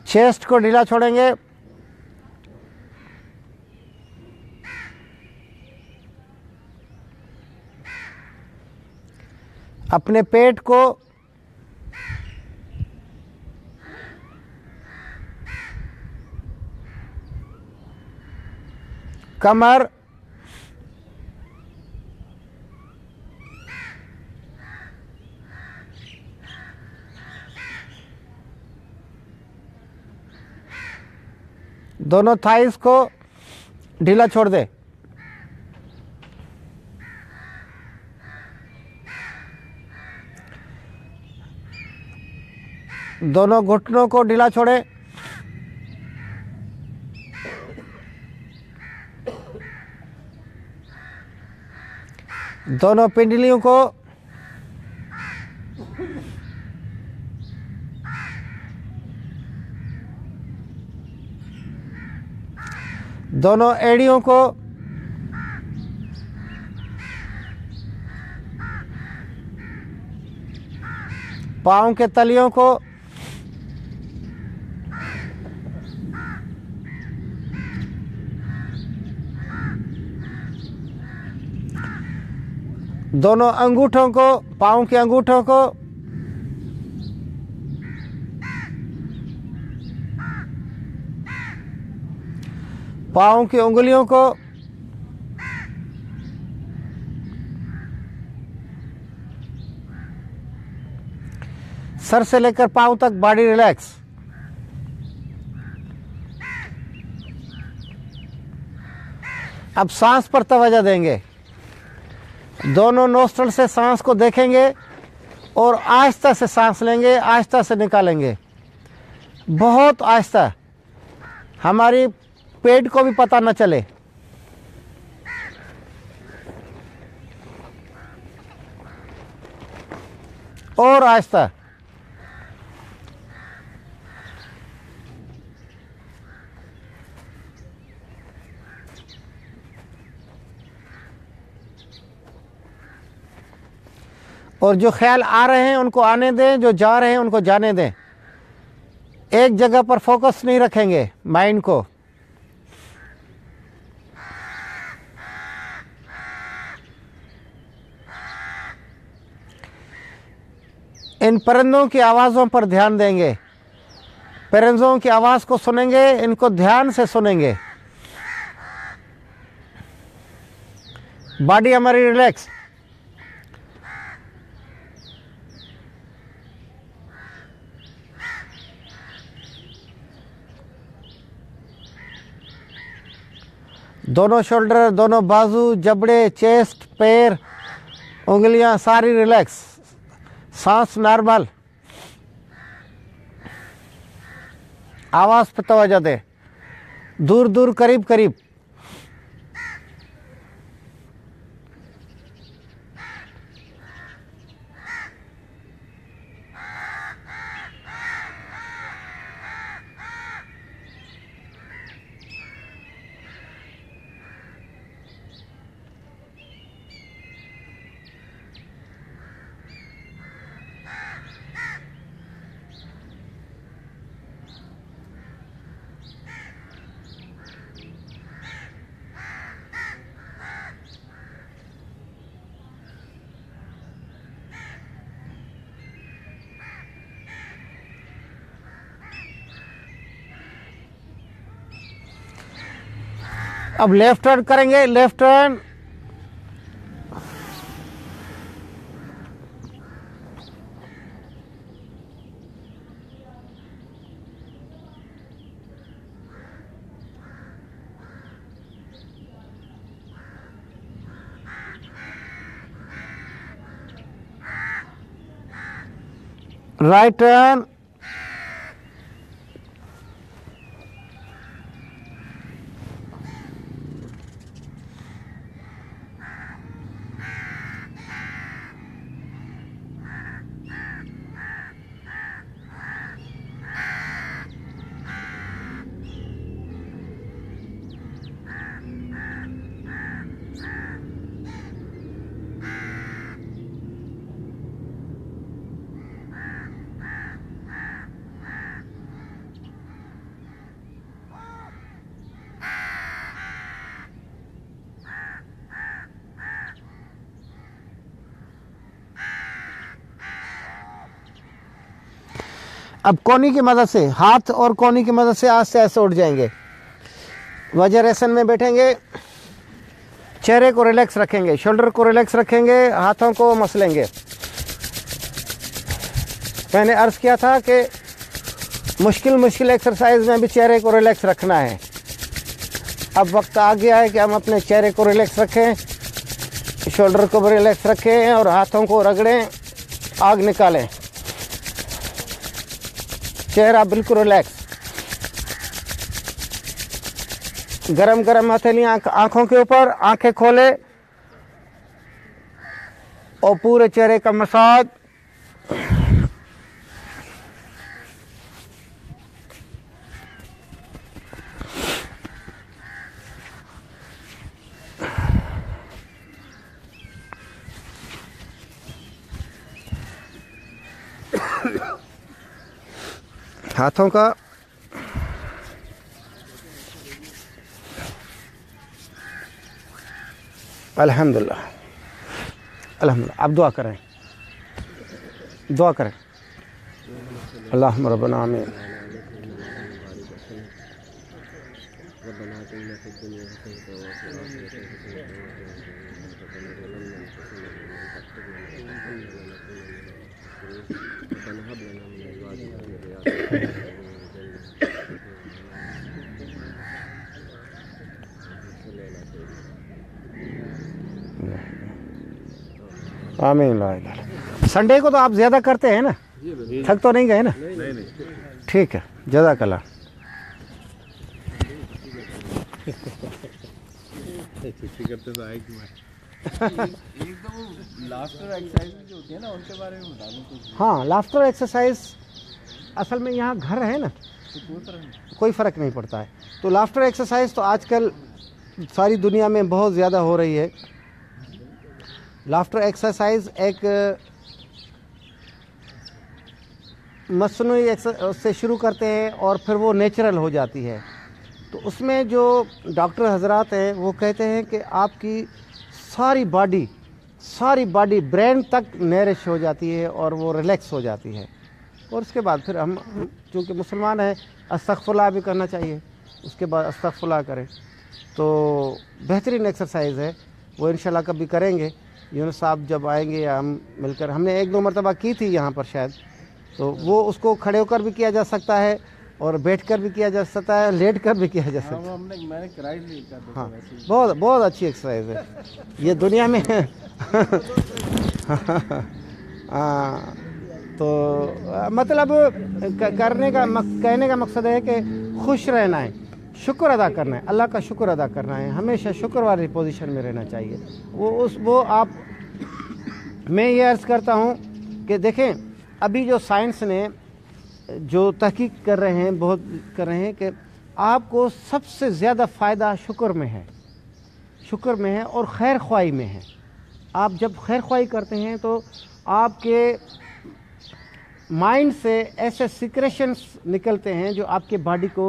चेस्ट को ढीला छोड़ेंगे। अपने पेट को, कमर, दोनों थाइस को ढीला छोड़ दे। दोनों घुटनों को ढीला छोड़े। दोनों पिंडलियों को, दोनों एड़ियों को, पाँव के तलियों को, दोनों अंगूठों को, पाँव के अंगूठों को, पाँव की उंगलियों को, सर से लेकर पाँव तक बॉडी रिलैक्स। अब सांस पर तवज्जो देंगे। दोनों नोस्ट्रल से सांस को देखेंगे और आहिस्ता से सांस लेंगे, आहिस्ता से निकालेंगे, बहुत आहिस्ता, हमारी पेट को भी पता न चले। और आहिस्ता। और जो ख्याल आ रहे हैं उनको आने दें, जो जा रहे हैं उनको जाने दें। एक जगह पर फोकस नहीं रखेंगे माइंड को। इन परिंदों की आवाज़ों पर ध्यान देंगे। परिंदों की आवाज़ को सुनेंगे, इनको ध्यान से सुनेंगे। बॉडी हमारी रिलैक्स। दोनों शोल्डर, दोनों बाजू, जबड़े, चेस्ट, पैर, उंगलियां सारी रिलैक्स। सांस नॉर्मल। आवाज़ पर तवज्जो दे। दूर दूर, करीब करीब। अब लेफ्ट टर्न करेंगे, लेफ्ट टर्न, राइट टर्न, अब कोनी की मदद से, हाथ और कोनी की मदद से आस्ते आस्ते उठ जाएंगे। वज्रासन में बैठेंगे, चेहरे को रिलैक्स रखेंगे, शोल्डर को रिलैक्स रखेंगे, हाथों को मसलेंगे। मैंने अर्ज किया था कि मुश्किल एक्सरसाइज में भी चेहरे को रिलैक्स रखना है। अब वक्त आ गया है कि हम अपने चेहरे को रिलैक्स रखें, शोल्डर को भी रिलैक्स रखें और हाथों को रगड़ें, आग निकालें। चेहरा बिल्कुल रिलैक्स। गरम गरम हथेलियां आंखों के ऊपर, आंखें खोले और पूरे चेहरे का मसाज। हाथों का अल्हम्दुलिल्लाह, अल्हम्दुलिल्लाह। आप दुआ करें, दुआ करें। अल्लाहुम्मा रब्बना आमीन। आमीन। संडे को तो आप ज्यादा करते हैं ना, थक तो नहीं गए ना? नहीं। ठीक है, जज़ाकल्लाह। करते तो आए कि एक तो वो लाफ्टर एक्सरसाइज जो होती है ना, उनके बारे में बता दो कुछ। हाँ, लाफ्टर एक्सरसाइज असल में यहाँ घर है ना, तो कोई फ़र्क नहीं पड़ता है। तो लाफ्टर एक्सरसाइज तो आजकल सारी दुनिया में बहुत ज़्यादा हो रही है। लाफ्टर एक्सरसाइज एक मसनूई से शुरू करते हैं और फिर वो नेचुरल हो जाती है। तो उसमें जो डॉक्टर हजरात हैं वो कहते हैं कि आपकी सारी बॉडी ब्रेन तक नरिश हो जाती है और वो रिलैक्स हो जाती है। और उसके बाद फिर हम चूँकि मुसलमान हैं, अस्तगफुरुल्लाह भी करना चाहिए, उसके बाद अस्तगफुरुल्लाह करें। तो बेहतरीन एक्सरसाइज है वो, इंशाल्लाह कभी करेंगे। यूनुस साहब जब आएंगे या हम मिलकर, हमने 1-2 मरतबा की थी यहाँ पर शायद, तो वो उसको खड़े होकर भी किया जा सकता है और बैठकर भी किया जा सकता है, लेट कर भी किया जा सकता है। मैंने कराई थी। हाँ, बहुत अच्छी एक्सरसाइज है ये दुनिया में। हाँ, तो मतलब कहने का मकसद है कि खुश रहना है, शुक्र अदा करना है, अल्लाह का शुक्र अदा करना है, हमेशा शुक्र वाली पोजीशन में रहना चाहिए। मैं ये अर्ज़ करता हूँ कि देखें, अभी जो साइंस ने जो तहकीक कर रहे हैं कि आपको सबसे ज़्यादा फ़ायदा शुक्र में है और खैर ख्वाही में है। आप जब खैर ख्वाही करते हैं तो आपके माइंड से ऐसे सिक्रेशंस निकलते हैं जो आपके बॉडी को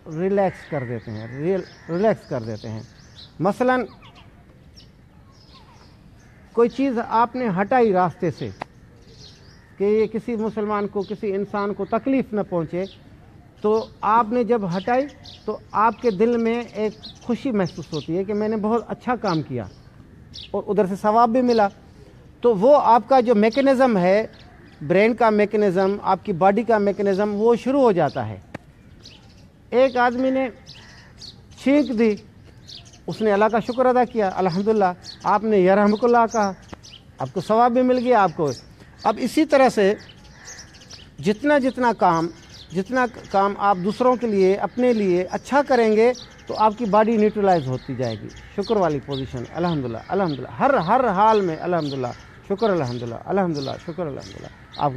रिलैक्स कर देते हैं। मसलन कोई चीज़ आपने हटाई रास्ते से कि ये किसी मुसलमान को, किसी इंसान को तकलीफ़ न पहुँचे, तो आपने जब हटाई तो आपके दिल में एक खुशी महसूस होती है कि मैंने बहुत अच्छा काम किया और उधर से सवाब भी मिला। तो वो आपका जो मैकेनिज़्म है, ब्रेन का मैकेनिज़्म, आपकी बॉडी का मैकेनिज़्म, वो शुरू हो जाता है। एक आदमी ने छींक दी, उसने अल्लाह का शुक्र अदा किया, अल्हम्दुलिल्लाह, आपने यरहमुकुल्लाह कहा, आपको सवाब भी मिल गया आपको। अब इसी तरह से जितना काम आप दूसरों के लिए, अपने लिए अच्छा करेंगे तो आपकी बॉडी न्यूट्रलाइज होती जाएगी। शुक्र वाली पोजीशन, अल्हम्दुलिल्लाह अल्हम्दुलिल्लाह, हर हाल में अल्हम्दुलिल्लाह, शुक्र अल्हम्दुलिल्लाह अल्हम्दुलिल्लाह, शुक्र अल्हम्दुलिल्लाह। आप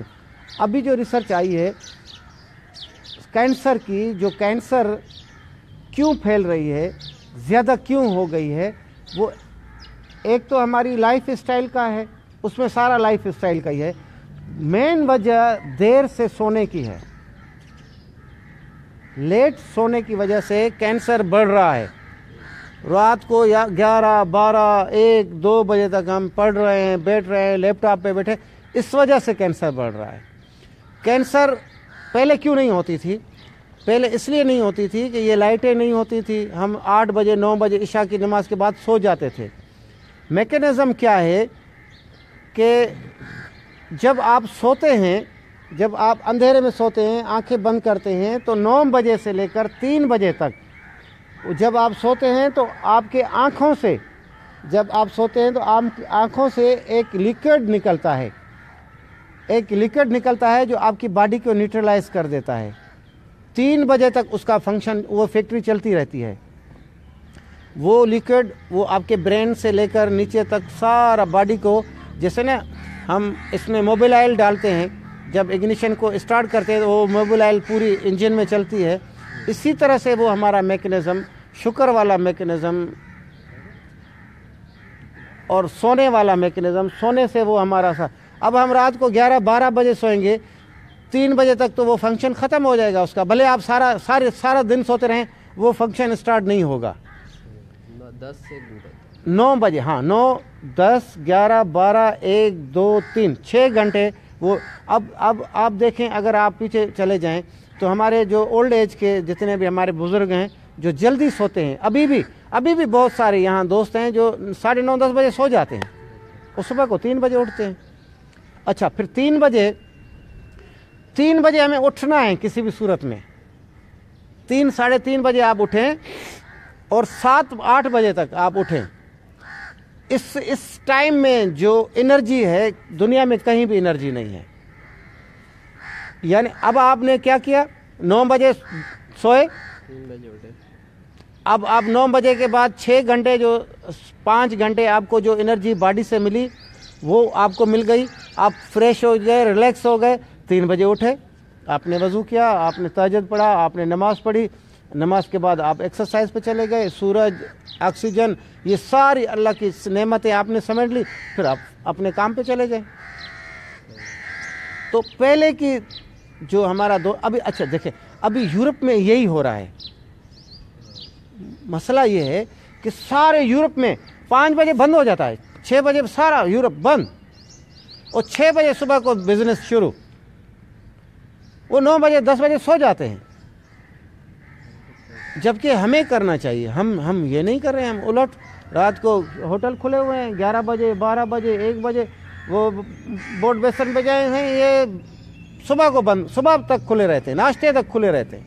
अभी जो रिसर्च आई है कैंसर की, जो कैंसर क्यों फैल रही है, ज़्यादा क्यों हो गई है, वो एक तो हमारी लाइफ स्टाइल का है, उसमें सारा लाइफ स्टाइल का ही है। मेन वजह देर से सोने की है, लेट सोने की वजह से कैंसर बढ़ रहा है। रात को या 11, 12, 1, 2 बजे तक हम पढ़ रहे हैं, बैठ रहे हैं, लैपटॉप पे बैठे, इस वजह से कैंसर बढ़ रहा है। कैंसर पहले क्यों नहीं होती थी? पहले इसलिए नहीं होती थी कि ये लाइटें नहीं होती थी, हम 8 बजे 9 बजे इशा की नमाज के बाद सो जाते थे। मैकेनिज़्म क्या है कि जब आप सोते हैं, जब आप अंधेरे में सोते हैं, आंखें बंद करते हैं, तो 9 बजे से लेकर 3 बजे तक जब आप सोते हैं तो आपके आँखों से, जब आप सोते हैं तो आप आँखों से एक लिक्विड निकलता है, एक लिक्विड निकलता है जो आपकी बॉडी को न्यूट्रलाइज कर देता है। 3 बजे तक उसका फंक्शन, वो फैक्ट्री चलती रहती है। वो लिक्विड वो आपके ब्रेन से लेकर नीचे तक सारा बॉडी को, जैसे ना हम इसमें मोबिल ऑयल डालते हैं, जब इग्निशन को स्टार्ट करते हैं तो वो मोबिल ऑयल पूरी इंजन में चलती है, इसी तरह से वो हमारा मैकेनिज़्म, शुक्र वाला मैकेनिज़्म और सोने वाला मैकेनिज़्म, सोने से वो हमारा सा, अब हम रात को 11-12 बजे सोएंगे, 3 बजे तक तो वो फंक्शन ख़त्म हो जाएगा उसका, भले आप सारा दिन सोते रहें, वो फंक्शन स्टार्ट नहीं होगा। 10 से 9 बजे, हाँ 9, 10, 11, 12, 1, 2, 3, 6 घंटे वो। अब आप देखें, अगर आप पीछे चले जाएं तो हमारे जो ओल्ड एज के जितने भी हमारे बुज़ुर्ग हैं जो जल्दी सोते हैं, अभी भी बहुत सारे यहाँ दोस्त हैं जो 9:30-10 बजे सो जाते हैं और सुबह को 3 बजे उठते हैं। अच्छा, फिर 3 बजे हमें उठना है किसी भी सूरत में, 3, साढ़े 3 बजे आप उठें और 7-8 बजे तक आप उठें। इस टाइम में जो एनर्जी है, दुनिया में कहीं भी एनर्जी नहीं है। यानी अब आपने क्या किया, 9 बजे सोए, 3 बजे उठे, अब आप 9 बजे के बाद 6 घंटे, जो 5 घंटे आपको जो एनर्जी बॉडी से मिली वो आपको मिल गई, आप फ्रेश हो गए, रिलैक्स हो गए, 3 बजे उठे, आपने वज़ू किया, आपने तहज्जुद पढ़ा, आपने नमाज़ पढ़ी, नमाज के बाद आप एक्सरसाइज पे चले गए, सूरज, ऑक्सीजन, ये सारी अल्लाह की नेमतें आपने समझ ली, फिर आप अपने काम पे चले गए। तो पहले की जो हमारा अभी, अच्छा देखें, अभी यूरोप में यही हो रहा है। मसला ये है कि सारे यूरोप में 5 बजे बंद हो जाता है, 6 बजे सारा यूरोप बंद और 6 बजे सुबह को बिजनेस शुरू, वो 9 बजे 10 बजे सो जाते हैं। जबकि हमें करना चाहिए, हम ये नहीं कर रहे हैं, हम उलट, रात को होटल खुले हुए हैं, 11 बजे 12 बजे 1 बजे वो बोट बेसन पे गए हैं, ये सुबह को बंद, सुबह तक खुले रहते हैं, नाश्ते तक खुले रहते हैं,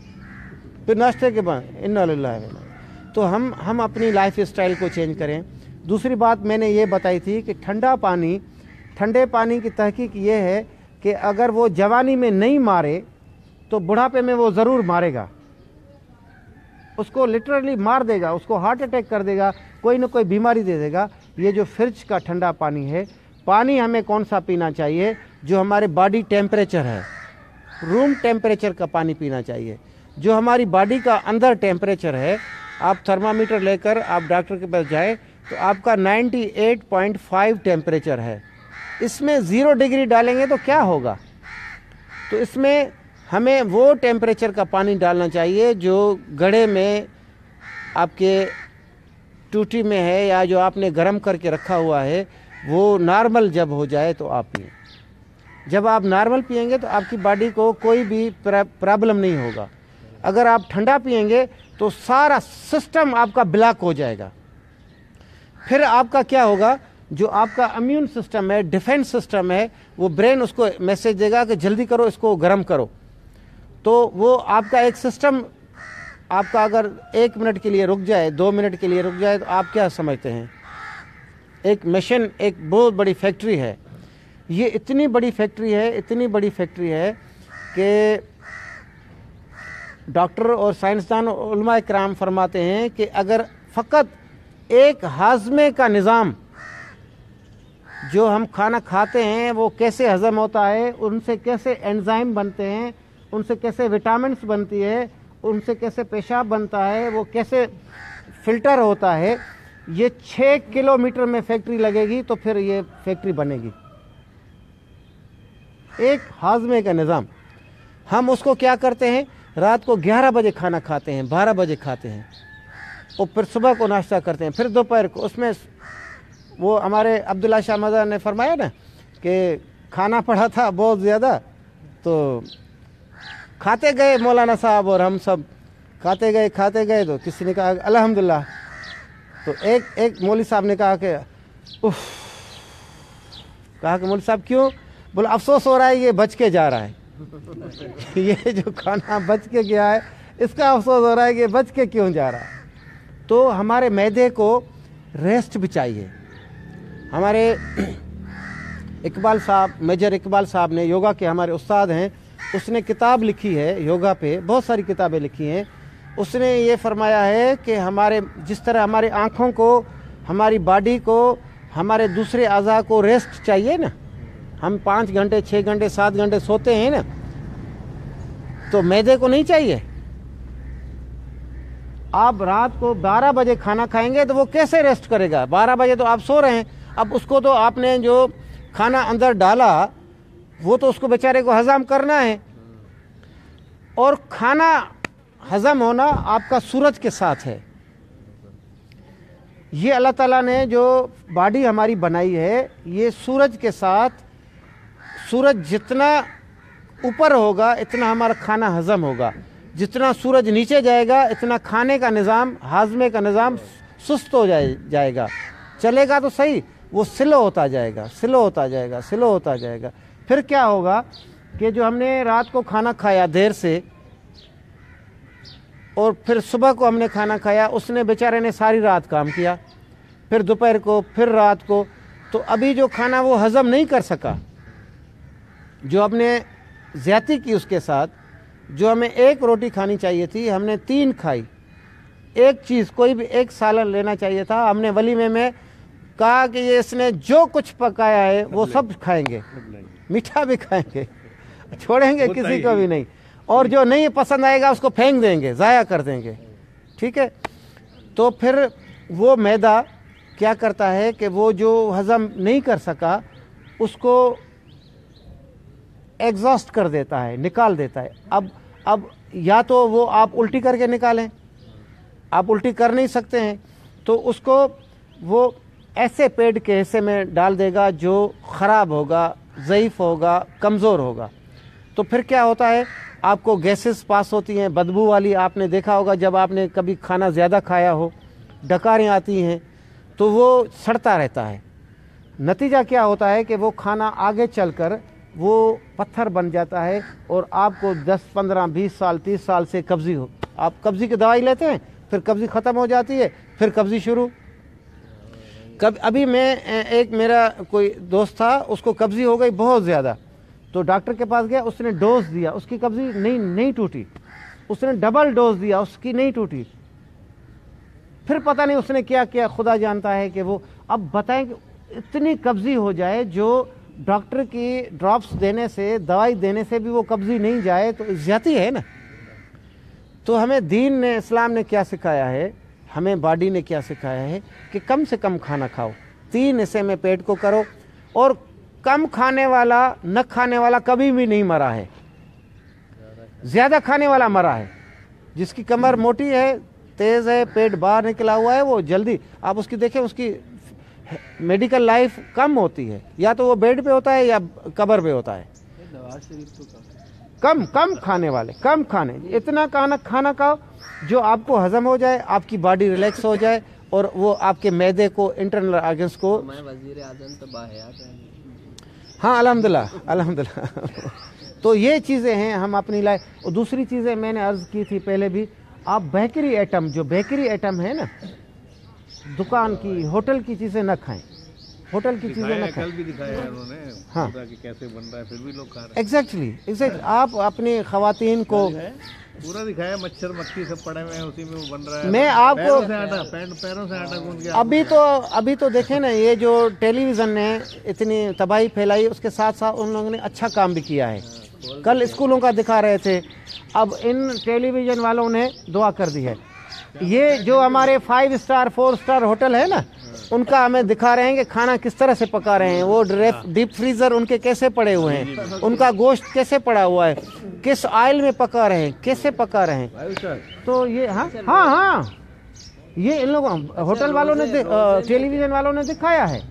फिर नाश्ते के बाद इन्ना लिल्लाहि। तो हम अपनी लाइफ स्टाइल को चेंज करें। दूसरी बात मैंने ये बताई थी कि ठंडे पानी की तहकीक ये है कि अगर वो जवानी में नहीं मारे तो बुढ़ापे में वो ज़रूर मारेगा, उसको लिटरली मार देगा, उसको हार्ट अटैक कर देगा, कोई ना कोई बीमारी दे देगा। ये जो फ्रिज का ठंडा पानी है, पानी हमें कौन सा पीना चाहिए, जो हमारे बॉडी टेम्परेचर है, रूम टेम्परेचर का पानी पीना चाहिए। जो हमारी बॉडी का अंदर टेम्परेचर है, आप थर्मामीटर लेकर आप डॉक्टर के पास जाए तो आपका 98.5 टेम्परेचर है, इसमें 0 डिग्री डालेंगे तो क्या होगा। तो इसमें हमें वो टेम्परेचर का पानी डालना चाहिए जो घड़े में आपके टूटी में है या जो आपने गर्म करके रखा हुआ है, वो नॉर्मल जब हो जाए तो आप पिएं। जब आप नॉर्मल पिएंगे तो आपकी बॉडी को कोई भी प्रॉब्लम नहीं होगा। अगर आप ठंडा पिएंगे तो सारा सिस्टम आपका ब्लॉक हो जाएगा। फिर आपका क्या होगा, जो आपका इम्यून सिस्टम है, डिफेंस सिस्टम है, वो ब्रेन उसको मैसेज देगा कि जल्दी करो, इसको गर्म करो। तो वो आपका एक सिस्टम आपका अगर 1 मिनट के लिए रुक जाए, 2 मिनट के लिए रुक जाए, तो आप क्या समझते हैं, एक मशीन, एक बहुत बड़ी फैक्ट्री है। ये इतनी बड़ी फैक्ट्री है, इतनी बड़ी फैक्ट्री है कि डॉक्टर और साइंसदान उलमा इकराम फरमाते हैं कि अगर फ़कत एक हाजमे का निज़ाम, जो हम खाना खाते हैं वो कैसे हज़म होता है, उनसे कैसे एंजाइम बनते हैं, उनसे कैसे विटामिन्स बनती है, उनसे कैसे पेशाब बनता है, वो कैसे फ़िल्टर होता है, ये 6 किलोमीटर में फैक्ट्री लगेगी तो फिर ये फैक्ट्री बनेगी। एक हाजमे का निज़ाम। हम उसको क्या करते हैं, रात को 11 बजे खाना खाते हैं, 12 बजे खाते हैं, और फिर सुबह को नाश्ता करते हैं, फिर दोपहर को। उसमें वो हमारे अब्दुल्ला शाह मज़हर ने फरमाया ना कि खाना पड़ा था बहुत ज़्यादा, तो खाते गए मौलाना साहब और हम सब खाते गए तो किसी ने कहा अल्हम्दुलिल्लाह, तो एक मौलवी साहब ने कहा कि उफ, कहा कि मौलवी साहब क्यों? बोला अफसोस हो रहा है ये बच के जा रहा है ये जो खाना बच के गया है इसका अफसोस हो रहा है कि बच के क्यों जा रहा है। तो हमारे मैदे को रेस्ट भी चाहिए। हमारे इकबाल साहब, मेजर इकबाल साहब ने, योगा के हमारे उस्ताद हैं, उसने किताब लिखी है योगा पे, बहुत सारी किताबें लिखी हैं। उसने ये फरमाया है कि हमारे जिस तरह हमारी आँखों को, हमारी बॉडी को, हमारे दूसरे अज़ा को रेस्ट चाहिए ना, हम 5 घंटे 6 घंटे 7 घंटे सोते हैं ना, तो मैदे को नहीं चाहिए। आप रात को 12 बजे खाना खाएंगे तो वो कैसे रेस्ट करेगा? 12 बजे तो आप सो रहे हैं, अब उसको तो आपने जो खाना अंदर डाला वो तो उसको बेचारे को हजम करना है। और खाना हजम होना आपका सूरज के साथ है। ये अल्लाह ताला ने जो बॉडी हमारी बनाई है, ये सूरज के साथ, सूरज जितना ऊपर होगा इतना हमारा खाना हजम होगा, जितना सूरज नीचे जाएगा इतना खाने का निज़ाम, हाजमे का निज़ाम सुस्त हो जाएगा। चलेगा तो सही, वो स्लो होता जाएगा, स्लो होता जाएगा, स्लो होता जाएगा। फिर क्या होगा कि जो हमने रात को खाना खाया देर से और फिर सुबह को हमने खाना खाया, उसने बेचारे ने सारी रात काम किया, फिर दोपहर को, फिर रात को, तो अभी जो खाना वो हजम नहीं कर सका, जो हमने ज़्यादती की उसके साथ, जो हमें 1 रोटी खानी चाहिए थी हमने 3 खाई। एक चीज़, कोई भी एक सालन लेना चाहिए था, हमने वलीमे में कहा कि ये इसने जो कुछ पकाया है वो सब खाएंगे, मीठा भी खाएंगे, छोड़ेंगे किसी को भी नहीं, और जो नहीं पसंद आएगा उसको फेंक देंगे, ज़ाया कर देंगे। ठीक है, तो फिर वो मैदा क्या करता है कि वो जो हज़म नहीं कर सका उसको एग्जॉस्ट कर देता है, निकाल देता है। अब या तो वो आप उल्टी करके निकालें, आप उल्टी कर नहीं सकते हैं तो उसको वो ऐसे पेट के हिस्से में डाल देगा जो ख़राब होगा, ज़ईफ़ होगा, कमज़ोर होगा। तो फिर क्या होता है, आपको गैसेस पास होती हैं, बदबू वाली। आपने देखा होगा जब आपने कभी खाना ज़्यादा खाया हो, डकारें आती हैं, तो वो सड़ता रहता है। नतीजा क्या होता है कि वो खाना आगे चलकर वो पत्थर बन जाता है और आपको 10, 15, 20 साल, 30 साल से कब्ज़ी हो। आप कब्ज़ी की दवाई लेते हैं, फिर कब्ज़ी ख़त्म हो जाती है, फिर कब्ज़ी शुरू। अभी मैं, एक मेरा कोई दोस्त था, उसको कब्ज़ी हो गई बहुत ज़्यादा, तो डॉक्टर के पास गया, उसने डोज दिया, उसकी कब्ज़ी नहीं टूटी। उसने डबल डोज दिया, उसकी नहीं टूटी। फिर पता नहीं उसने क्या किया, खुदा जानता है कि वो। अब बताएं कि इतनी कब्ज़ी हो जाए जो डॉक्टर की ड्रॉप्स देने से, दवाई देने से भी वो कब्ज़ी नहीं जाए, तो ज़्यादती है ना। तो हमें दीन ने, इस्लाम ने क्या सिखाया है, हमें बॉडी ने क्या सिखाया है कि कम से कम खाना खाओ, 3 हिस्से में पेट को करो। और कम खाने वाला, न खाने वाला कभी भी नहीं मरा है, ज़्यादा खाने वाला मरा है। जिसकी कमर मोटी है, तेज़ है, पेट बाहर निकला हुआ है, वो जल्दी, आप उसकी देखें, उसकी मेडिकल लाइफ कम होती है, या तो वो बेड पे होता है या कब्र पे होता है। कम कम खाने वाले, कम खाने, इतना खाना खाओ जो आपको हजम हो जाए, आपकी बॉडी रिलैक्स हो जाए और वो आपके मैदे को, इंटरनल ऑर्गन्स को। मैं वजीर आजम तो बाहयात है। हाँ अल्हम्दुलिल्लाह अल्हम्दुलिल्लाह। तो ये चीज़ें हैं हम अपनी लाइफ। और दूसरी चीज़ें मैंने अर्ज़ की थी पहले भी, आप बेकरी आइटम, जो बेकरी आइटम है ना, दुकान की, होटल की चीज़ें न खाएं, होटल की चीज़ें न खाएं। कल भी दिखाया है उन्होंने, हाँ कि कैसे बन रहा है, फिर भी लोग खा रहे हैं। एग्जैक्टली। आप अपनी ख़वातीन को पूरा दिखाया, मच्छर मक्खी सब पड़े हुए हैं, उसी में वो बन रहा है। मैं आपको पैरों से आटा गूंद के अभी तो देखें ना, ये जो टेलीविज़न ने इतनी तबाही फैलाई, उसके साथ साथ उन लोगों ने अच्छा काम भी किया है। कल स्कूलों का दिखा रहे थे, अब इन टेलीविज़न वालों ने दुआ कर दी है। ये जो हमारे 5 स्टार 4 स्टार होटल है ना, उनका हमें दिखा रहे हैं कि खाना किस तरह से पका रहे हैं, वो डीप फ्रीज़र उनके कैसे पड़े हुए हैं, उनका गोश्त कैसे पड़ा हुआ है, किस ऑयल में पका रहे हैं, कैसे पका रहे हैं। तो ये हाँ हाँ हाँ, ये इन लोगों होटल वालों ने, टेलीविज़न वालों ने दिखाया है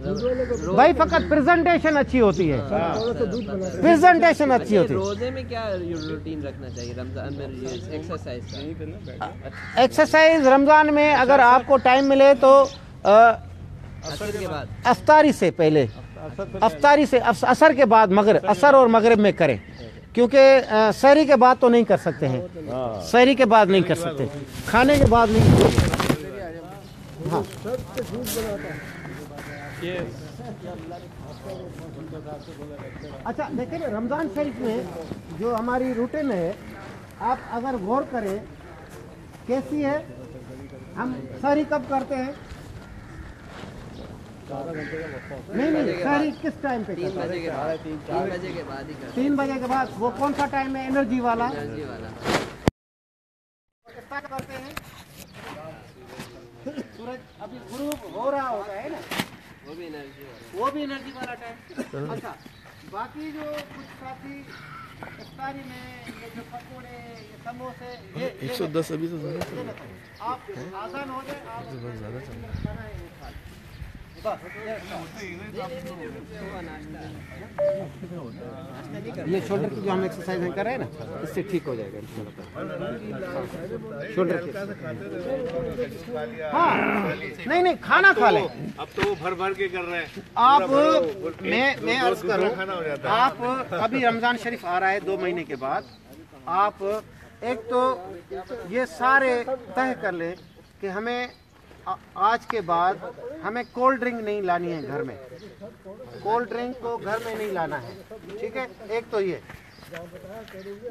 भाई। फकत प्रेजेंटेशन अच्छी होती है, प्रेजेंटेशन अच्छी होती है। रोजे में क्या रूटीन रखना चाहिए रमजान में, एक्सरसाइज एक्सरसाइज रमज़ान में अगर आपको टाइम मिले तो असर के बाद, अफ्तारी से पहले, अफ्तारी से असर के बाद, असर और मगरिब में करें, क्योंकि सहरी के बाद तो नहीं कर सकते हैं, सहरी के बाद नहीं कर सकते, खाने के बाद नहीं कर सकते। हाँ अच्छा देखिए, रमज़ान शरीफ में जो हमारी रूटीन है, आप अगर गौर करें कैसी है। हम सहरी कब करते हैं? नहीं, सहरी किस टाइम पे? 3 बजे के बाद, 3 बजे के बाद ही करते हैं। 3 बजे के बाद। वो कौन सा टाइम है? एनर्जी वाला। करते हैं सूरज अभी ग्रूप हो रहा होगा, है ना, वो भी एनर्जी वाला टाइम। अच्छा, बाकी जो कुछ साथी इफ्तारी में ये जो पकोड़े, ये समोसे, ये 110 अभी तो आप आसान हो जाए, आप खाना है ये खा लें। ये शोल्डर की जो हम एक्सरसाइज कर रहे हैं ना, इससे ठीक हो जाएगा शोल्डर की। हाँ नहीं खाना खा लें। अब तो वो भर के कर रहे हैं आप। मैं अर्ज करूं, आप अभी रमज़ान शरीफ आ रहा है 2 महीने के बाद, आप एक तो ये सारे तय कर लें कि हमें आज के बाद हमें कोल्ड ड्रिंक नहीं लानी है घर में, कोल्ड ड्रिंक को घर में नहीं लाना है, ठीक है। एक तो ये,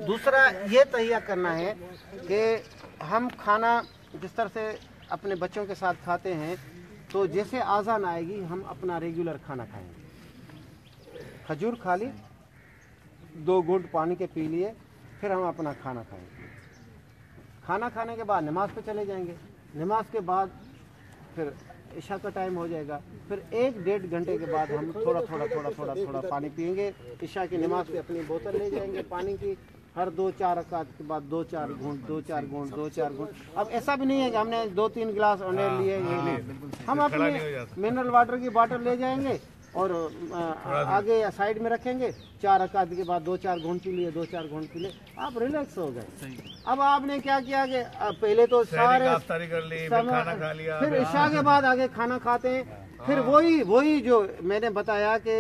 दूसरा ये तय करना है कि हम खाना जिस तरह से अपने बच्चों के साथ खाते हैं, तो जैसे आज़ान आएगी हम अपना रेगुलर खाना खाएंगे। खजूर खा ली, 2 घूंट पानी के पी लिए, फिर हम अपना खाना खाएंगे। खाना खाने के बाद नमाज पे चले जाएंगे, नमाज के बाद फिर इशा का टाइम हो जाएगा, फिर 1-1.5 घंटे के बाद हम थोड़ा पानी पिएंगे। इशा की नमाज पे अपनी बोतल ले जाएंगे पानी की, हर 2-4 रकात के बाद 2-4 घूंट। अब ऐसा भी नहीं है कि हमने 2-3 गिलास ऑनेर लिए, हम अपने मिनरल वाटर की बोतल ले जाएंगे और आगे या साइड में रखेंगे। 4 रकात के बाद 2-4 घूंट पी लिए, 2-4 घूंट पी लिए, आप रिलैक्स हो गए। अब आपने क्या किया कि पहले तो सारे कर ली, खाना खा लिया, फिर इशा के बाद आगे खाना खाते हैं, फिर वही जो मैंने बताया कि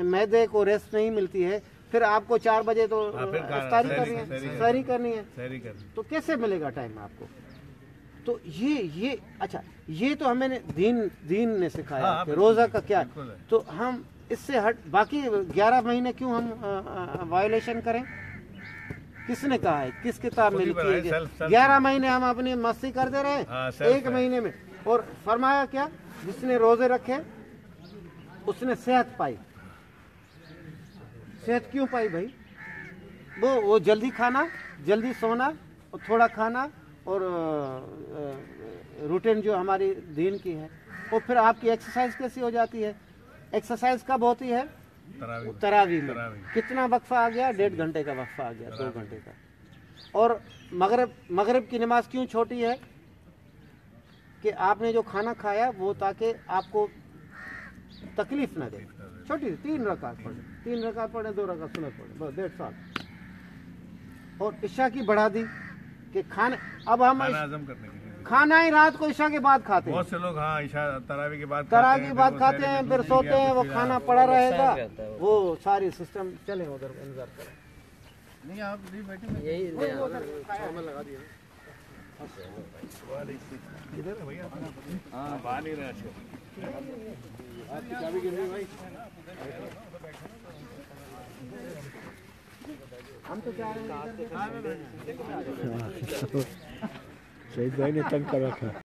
मैदे को रेस्ट नहीं मिलती है, फिर आपको 4 बजे तो इफ्तारी करनी है, सहरी करनी है, तो कैसे मिलेगा टाइम आपको? तो ये अच्छा, ये तो हमें दीन ने सिखाया कि रोज़ा का क्या, तो हम इससे हट बाकी 11 महीने क्यों हम वायोलेशन करें? किसने कहा है? किस किताब में लिखी है? 11 महीने हम अपनी मस्ती करते रहे, 1 महीने में। और फरमाया क्या? जिसने रोजे रखे उसने सेहत पाई। सेहत क्यों पाई भाई? वो जल्दी खाना, जल्दी सोना और थोड़ा खाना, और रूटीन जो हमारी दीन की है। और फिर आपकी एक्सरसाइज कैसी हो जाती है? एक्सरसाइज कब होती है? तरावी में। कितना वक्फा आ गया? 1.5 घंटे का वक्फा आ गया, 2 घंटे का। और मगरिब की नमाज क्यों छोटी है? कि आपने जो खाना खाया वो ताकि आपको तकलीफ ना दे, छोटी 3 रकात पढ़े, 2 रकात सुनत पढ़े, बस 1.5 साल। और इशा की बढ़ा दी कि खाना, अब हम खाना हजम करने के लिए खाना ही रात को इशा के बाद खाते हैं। बहुत से लोग हाँ ईशा तरावी के बाद खाते हैं, फिर सोते हैं, वो खाना पड़ा रहेगा, वो सारी सिस्टम चले उधर इंतजार करें। नहीं आप नहीं बैठे यही लगा दिया इधर है भैया। हाँ बाहर नहीं रहा आपकी चाबी गिर गई भाई। हम तो चाह रहे हैं शहीद भाई ने तंग कर रखा।